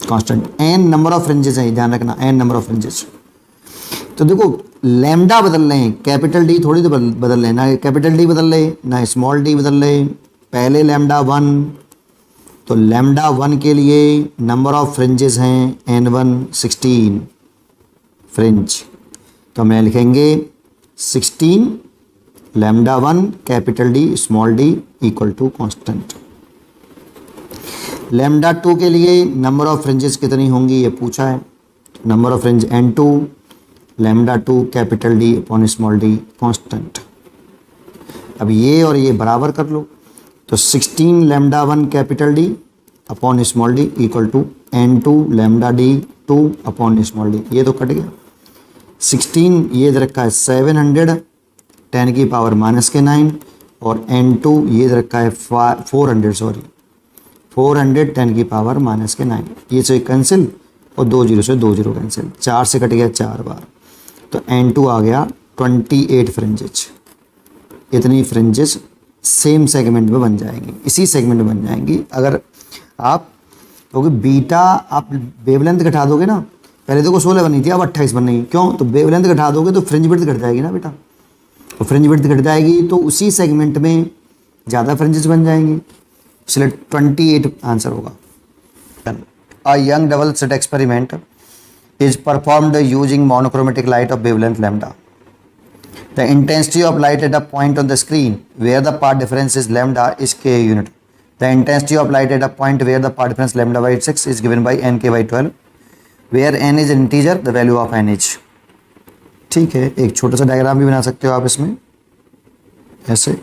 constant. n number of fringes है, ध्यान रखना, n नंबर ऑफ फ्रिंजेस। तो देखो लैम्डा बदल रहे हैं, कैपिटल D थोड़ी तो बदल रहे हैं, ना कैपिटल D बदल रहे ना स्मॉल d बदल रहे। पहले लैम्डा 1, तो लैम्डा 1 के लिए नंबर ऑफ फ्रिंजेस हैं n1 16 फ्रिंज, तो हम लिखेंगे 16 lambda 1 capital D small d equal to constant. Lambda 2 के लिए नंबर ऑफ फ्रिंजेस कितनी होंगी ये पूछा है, number of fringe n2 lambda 2 capital D upon small d constant. अब ये और ये बराबर कर लो, तो 16 lambda 1 capital D upon small d equal to n2 lambda d 2 upon small d, ये तो कट गया। 16 ये इधर रखा है 700 10 की पावर माइनस के 9, और n2 ये इधर रखा है 400 10 की पावर माइनस के 9, ये से कैंसिल और 2 0 से 2 0 कैंसिल, 4 से कट गया 4 बार, तो n2 आ गया 28 फ्रिंजेस। इतनी फ्रिंजेस सेम सेगमेंट में बन जाएंगी, इसी सेगमेंट में बन जाएंगी। अगर आप क्योंकि बीटा आप वेवलेंथ घटा दोगे ना, पहले तो 16 बनी थी, अब 28 बन रही, क्यों, तो वेवलेंथ घटा दोगे तो फ्रिंज विड्थ घट जाएगी ना बेटा, तो फ्रिंज विड्थ घट जाएगी तो उसी सेगमेंट में ज़्यादा फ्रिंजेस बन जाएंगी, इसलिए 28 आंसर होगा। A young double slit experiment is performed using monochromatic light of wavelength lambda. The intensity of light at a point on the screen where the path difference is lambda is k unit. The intensity of light at a point where the path difference lambda by 6 is given by nk by 12, where n is an integer, the value of n is। ठीक है, एक छोटा सा diagram भी बना सकते हो आप इसमें ऐसे।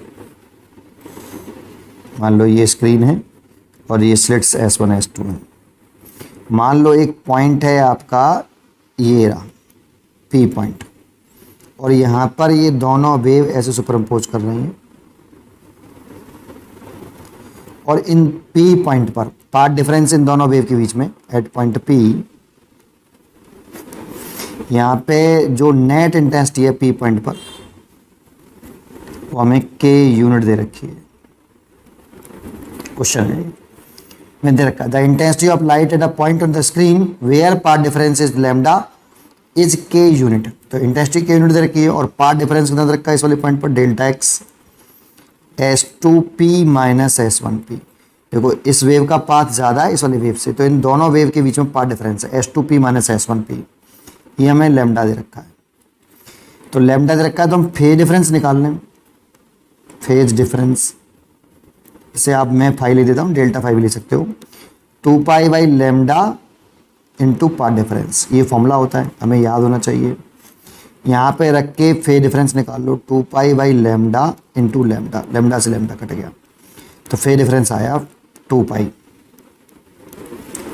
मान लो ये स्क्रीन है और ये स्लिट्स S1 S2 है। मान लो एक पॉइंट है आपका ये रहा P पॉइंट, और यहाँ पर ये दोनों वेव ऐसे सुपरइम्पोज कर रही हैं, और इन P पॉइंट पर पाथ डिफरेंस इन दोनों वेव के बीच में एट पॉइंट P, यहाँ पे जो नेट इंटेंसिटी है P पॉइंट पर वो हमें K यूनिट दे रखी है। क्वेश्चन है में दे रखा, the intensity of light at a point on the screen where path difference is lambda is K unit, तो इंटेंसिटी K यूनिट दे रखी है और पाथ डिफरेंस कितना दे रखा है इस वाले पॉइंट पर delta x S2P minus S1P। देखो इस वेव का पाथ ज़्यादा है इस वाली वेव से, तो इन दोनों वेव के बीच में पाथ डिफरेंस है S2P माइनस S1P। ये हमें लेमडा दे रखा है, तो लेमडा दे रखा है तो हम फेज डिफरेंस निकाल लें। फेज डिफरेंस इसे आप मैं फाई ले देता हूँ, डेल्टा फाई भी ले सकते हो। 2 by lambda into path difference, ये फॉर्मूला होता है, हमें याद होना चाहिए। यहाँ पे रख के फेज डिफरेंस निकाल लो, 2 by lambda into lambda, lambda से लेमडा कट गया तो फेज डिफरेंस आया 2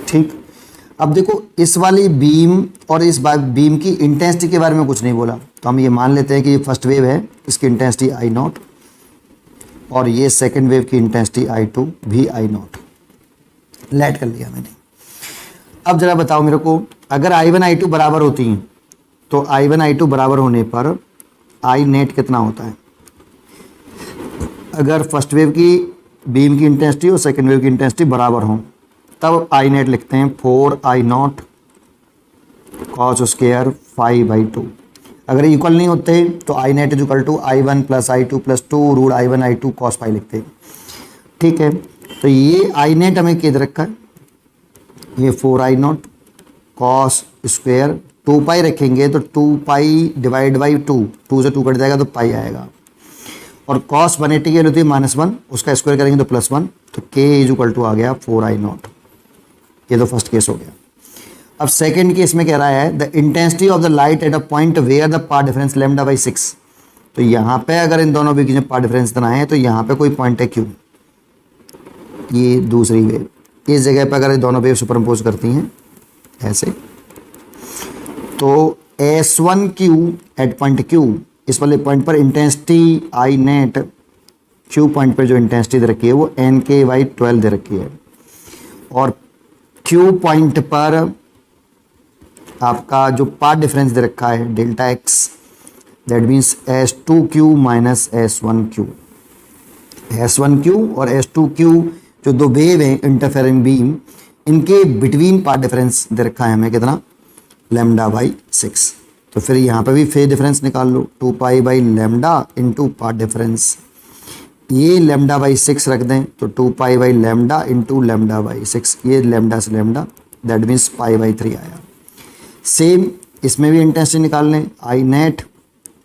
ठीक। अब देखो इस वाली बीम और इस बीम की इंटेंसिटी के बारे में कुछ नहीं बोला, तो हम ये मान लेते हैं कि ये फर्स्ट वेव है, इसकी इंटेंसिटी I0 और ये सेकंड वेव की इंटेंसिटी I2 भी I0 लेट कर लिया मैंने। अब जरा बताओ मेरे को, अगर I1 I2 बराबर होती हैं तो I1 I2 बराबर होने पर I नेट कितना होता है? अगर फर्स्ट वेव की बीम की इंटेंसिटी और सेकंड वेव की इंटेंसिटी बराबर हों तब I नेट लिखते हैं 4I0 cos स्क्वायर 5/2। अगर इक्वल नहीं होते तो I net is equal to I1 plus I2 plus 2 root I1 I2 cos phi लिखते हैं। ठीक है, तो ये I नेट हमें किधर रखा है, ये 4I0 cos स्क्वायर 2 पाई रखेंगे तो 2 पाई डिवाइड बाई 2, 2 से 2 कट जाएगा तो पाई आएगा, और cos 180 की वैल्यू थी -1, उसका स्क्वायर करेंगे तो +1, तो k इज इक्वल टू आ गया 4I0। ये तो फर्स्ट केस हो गया। अब सेकंड केस में कह रहा है the intensity of the light at a point where the path difference lambda by 6। तो यहाँ पे अगर इन दोनों बीच में पाथ डिफरेंस इतना है तो यहाँ पे कोई पॉइंट है Q, ये दूसरी वेव, इस जगह पे अगर ये दोनों वेव सुपरइम्पोज करती हैं ऐसे, तो S1Q एट पॉइंट Q, इस वाले पॉइंट पर intensity I net Q point पर जो इंटेंसिटी दे रखी है वो NK/12 दे रखी है, और Q पॉइंट पर आपका जो पाथ डिफरेंस दे रखा है delta x, that means S2Q minus S1Q। S1Q और S2Q जो दो वेव हैं इंटरफेरिंग बीम, इनके बिटवीन पाथ डिफरेंस दे रखा है हमें कितना, लेमडा बाई 6। तो फिर यहाँ पे भी फेज डिफरेंस निकाल लो, 2 pi by lambda into path difference, ये लेमडा बाई 6 रख दें तो 2 pi by lambda into lambda by 6, ये लेमडा से लेमडा, दैट मीन्स π/3 आया। सेम इसमें भी इंटेंसिटी निकाल लें, I नेट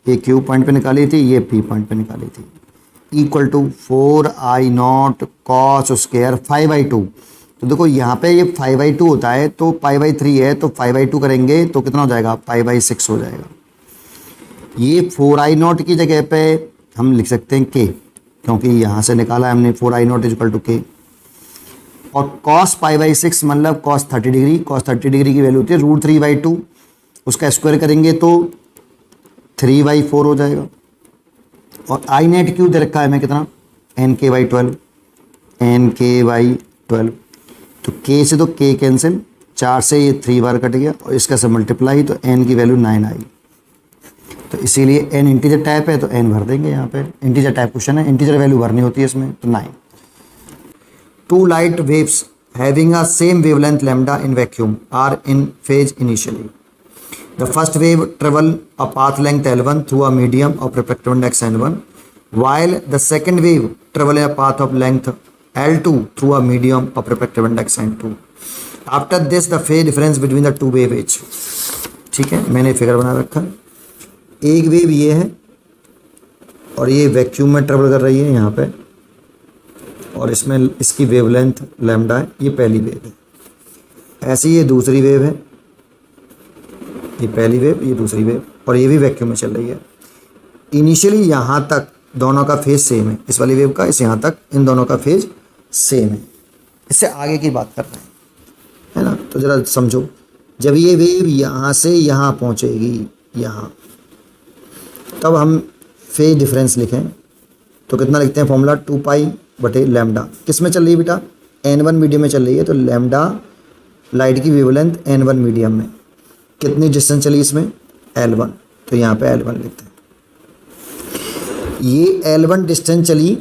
ये Q पॉइंट पे निकाली थी, ये P पॉइंट पे निकाली थी, equal to 4I0 cos square 5/2। तो देखो यहाँ पे ये 5/2 होता है तो π/3 है, तो 5/2 करेंगे तो कितना हो जाएगा, π/6 हो जाएगा। ये 4I0 की जगह पे हम लिख सकते हैं K, क्योंकि यहाँ से निकाला है हमने 4I0 is equal to K, और cos π/6 मतलब cos 30 डिग्री, cos 30 डिग्री की वैल्यू होती है √3/2, उसका स्क्वायर करेंगे तो 3/4 हो जाएगा, और I नेट Q दे रखा है हमें कितना, NK/12, NK/12, तो K से तो K कैंसिल, 4 से ये 3 बार कट गया और इसका से मल्टीप्लाई, तो N की वैल्यू 9 आई। तो इसीलिए N इंटीजर टाइप है तो N भर देंगे, यहाँ पे इंटीजर टाइप क्वेश्चन है, इंटीजर वैल्यू भरनी होती है इसमें, तो 9। Two light waves having a same wavelength lambda in vacuum are in phase initially. The first wave travel a path length L1 through a medium of refractive index N1, while the second wave travel a path of length L2 through a medium of refractive index N2. After this, the phase difference between the two wave is, ठीक है, मैंने figure बना रखा है, एक wave ये है और ये वैक्यूम में ट्रेवल कर रही है यहाँ पे, और इसमें इसकी वेवलेंथ लैम्डा है, ये पहली वेव है। ऐसे ये दूसरी वेव है, ये पहली वेव, ये दूसरी वेव, और ये भी वैक्यूम में चल रही है। इनिशियली यहाँ तक दोनों का फेज सेम है, इस वाली वेव का इस यहाँ तक इन दोनों का फेज सेम है। इससे आगे की बात कर रहे हैं, है ना, तो ज़रा समझो, जब ये वेव यहाँ से यहाँ पहुँचेगी यहाँ, तब हम फेज डिफरेंस लिखें तो कितना लिखते हैं फॉर्मूला, 2 पाई बटे लैम्डा, किस में चल रही है बेटा, N1 मीडियम में चल रही है, तो लैम्डा लाइट की वेवलेंथ N1 मीडियम में, कितनी डिस्टेंस चली इसमें, L1, तो यहाँ पे L1 लिखते हैं। ये L1 डिस्टेंस चली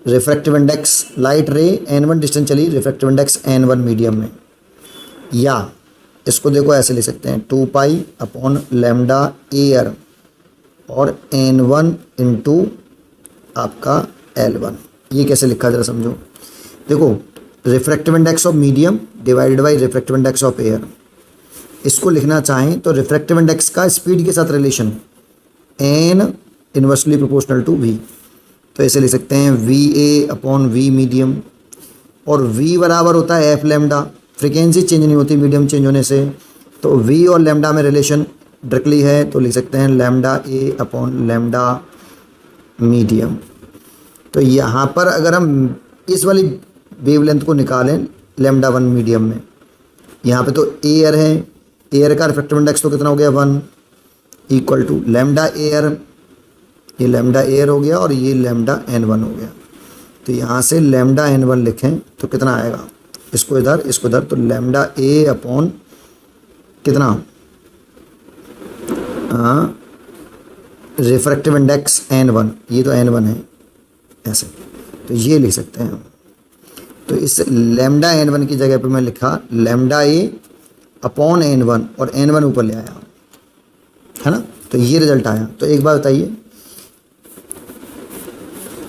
रिफ्रैक्टिव इंडेक्स लाइट रे, N1 डिस्टेंस चली रिफ्रैक्टिव इंडेक्स N1 मीडियम में, या इसको देखो ऐसे लिख सकते हैं 2 पाई अपॉन लैम्डा एयर और N1 इंटू आपका L1। ये कैसे लिखा जरा समझो। देखो refractive index of medium divided by refractive index of air, इसको लिखना चाहें तो रिफ्रैक्टिव इंडेक्स का स्पीड के साथ relation n inversely proportional to v, तो ऐसे लिख सकते हैं va अपॉन v मीडियम, और v बराबर होता है f लैम्डा, फ्रिक्वेंसी चेंज नहीं होती मीडियम चेंज होने से, तो v और लैम्डा में रिलेशन डायरेक्टली है, तो लिख सकते हैं lambda a upon lambda medium. तो यहाँ पर अगर हम इस वाली वेवलेंथ को निकालें लैम्डा 1 मीडियम में, यहाँ पे तो एयर है, एयर का रिफ्रैक्टिव इंडेक्स तो कितना हो गया 1 इक्वल टू लैम्डा एयर, ये लैम्डा एयर हो गया और ये लैम्डा n1 हो गया। तो यहाँ से लैम्डा n1 लिखें तो कितना आएगा, इसको इधर इसको इधर, तो लैम्डा a अपॉन कितना रिफ्रैक्टिव इंडेक्स n1, ये तो n1 है ऐसे, तो ये लिख सकते हैं हम। तो इस लैम्डा n1 की जगह पे मैं लिखा लैम्डा a अपॉन n1 और n1 ऊपर ले आया, है ना, तो ये रिजल्ट आया। तो एक बात बताइए,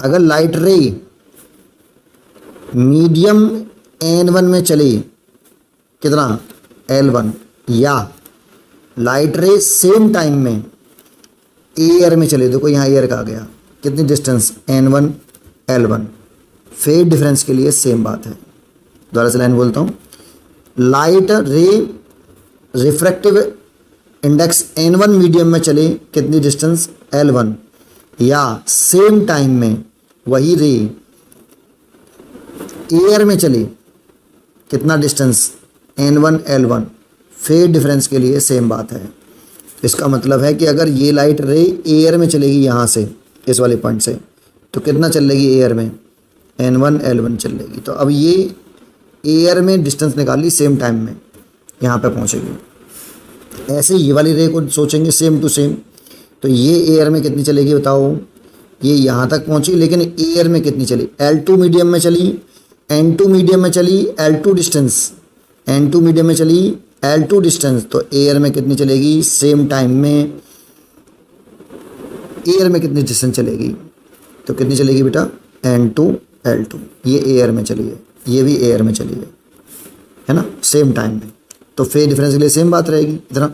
अगर लाइट रे मीडियम n1 में चली कितना L1, या लाइट रे सेम टाइम में एयर में चले, देखो यहाँ एयर का आ गया, कितनी distance n1 L1, phase difference के लिए सेम बात है। दोबारा से लाइन बोलता हूँ, लाइट रे रिफ्रैक्टिव इंडेक्स n1 मीडियम में चले कितनी डिस्टेंस L1, या सेम टाइम में वही रे एयर में चले कितना distance n1 L1, phase difference के लिए सेम बात है। इसका मतलब है कि अगर ये लाइट रे एयर में चलेगी यहाँ से इस वाले पॉइंट से, तो कितना चलेगी एयर में n1 L1 चलेगी। तो अब ये एयर में डिस्टेंस निकाल ली सेम टाइम में, यहाँ पे पहुँचेगी। ऐसे ये वाली रे को सोचेंगे सेम टू सेम, तो ये एयर में कितनी चलेगी बताओ, ये यहाँ तक पहुँची, लेकिन एयर में कितनी चली, L2 मीडियम में चली, N2 मीडियम में चली, L2 डिस्टेंस, N2 मीडियम में चली L2 डिस्टेंस, तो एयर में कितनी चलेगी सेम टाइम में, एयर में कितनी डिस्टेंस चलेगी, तो कितनी चलेगी बेटा N2 L2, ये एयर में चली है, ये भी एयर में चली है ना, सेम टाइम में, तो फेज डिफरेंस के लिए सेम बात रहेगी इतना।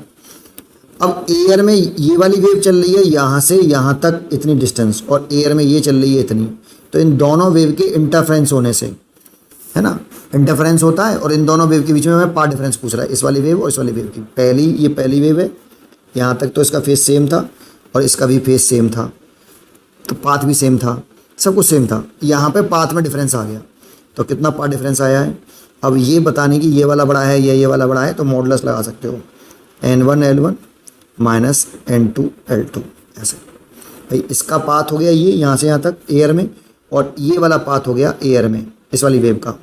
अब एयर में ये वाली वेव चल रही है यहाँ से यहाँ तक इतनी डिस्टेंस, और एयर में ये चल रही है इतनी, तो इन दोनों वेव के इंटरफ्रेंस होने से, है ना, इंटरफ्रेंस होता है, और इन दोनों वेव के बीच में हमें पाथ डिफरेंस पूछ रहा है, इस वाली वेव और इस वाली वेव की। ये पहली वेव है, यहाँ तक तो इसका फेज सेम था और इसका भी फेज सेम था, तो पाथ भी सेम था, सब कुछ सेम था। यहाँ पे पाथ में डिफरेंस आ गया, तो कितना पाथ डिफरेंस आया है। अब ये बताने की ये वाला बड़ा है या ये वाला बड़ा है, तो मॉडुलस लगा सकते हो, n1 L1 minus n2 L2 ऐसे। भाई इसका पाथ हो गया ये यहाँ से यहाँ तक एयर में, और ये वाला पाथ हो गया एयर में इस वाली वेव का,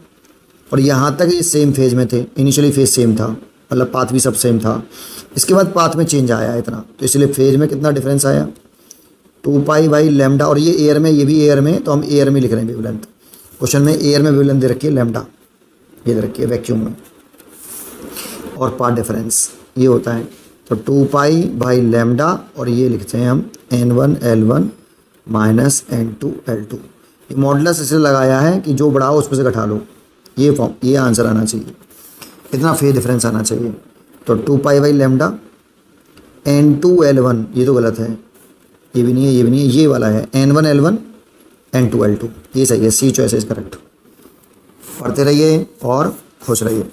और यहाँ तक ये सेम फेज में थे, इनिशियली फेज सेम था, मतलब पाथ भी सब सेम था। इसके बाद पाथ में चेंज आया इतना, तो इसलिए फेज में कितना डिफरेंस आया 2 पाई बाई लैम्डा, और ये एयर में, ये भी एयर में, तो हम एयर में लिख रहे हैं वेवलेंथ। क्वेश्चन में एयर में वेवलेंथ दे रखी है लैम्डा, ये दे रखी है वैक्यूम में, और पाथ डिफरेंस ये होता है, तो 2 पाई बाई लैम्डा, और ये लिखते हैं हम n1 L1 minus n2 L2। ये मॉडुलस इसलिए लगाया है कि जो बड़ा हो उसमें से घटा लो, ये फॉर्म, ये आंसर आना चाहिए, इतना फेज डिफरेंस आना चाहिए। तो 2 pi by lambda n2 L1, ये तो गलत है, ये भी नहीं है, ये भी नहीं है, ये वाला है n1 L1 n2 L2, ये सही है, सी चॉइस इज करेक्ट। पढ़ते रहिए और खुश रहिए।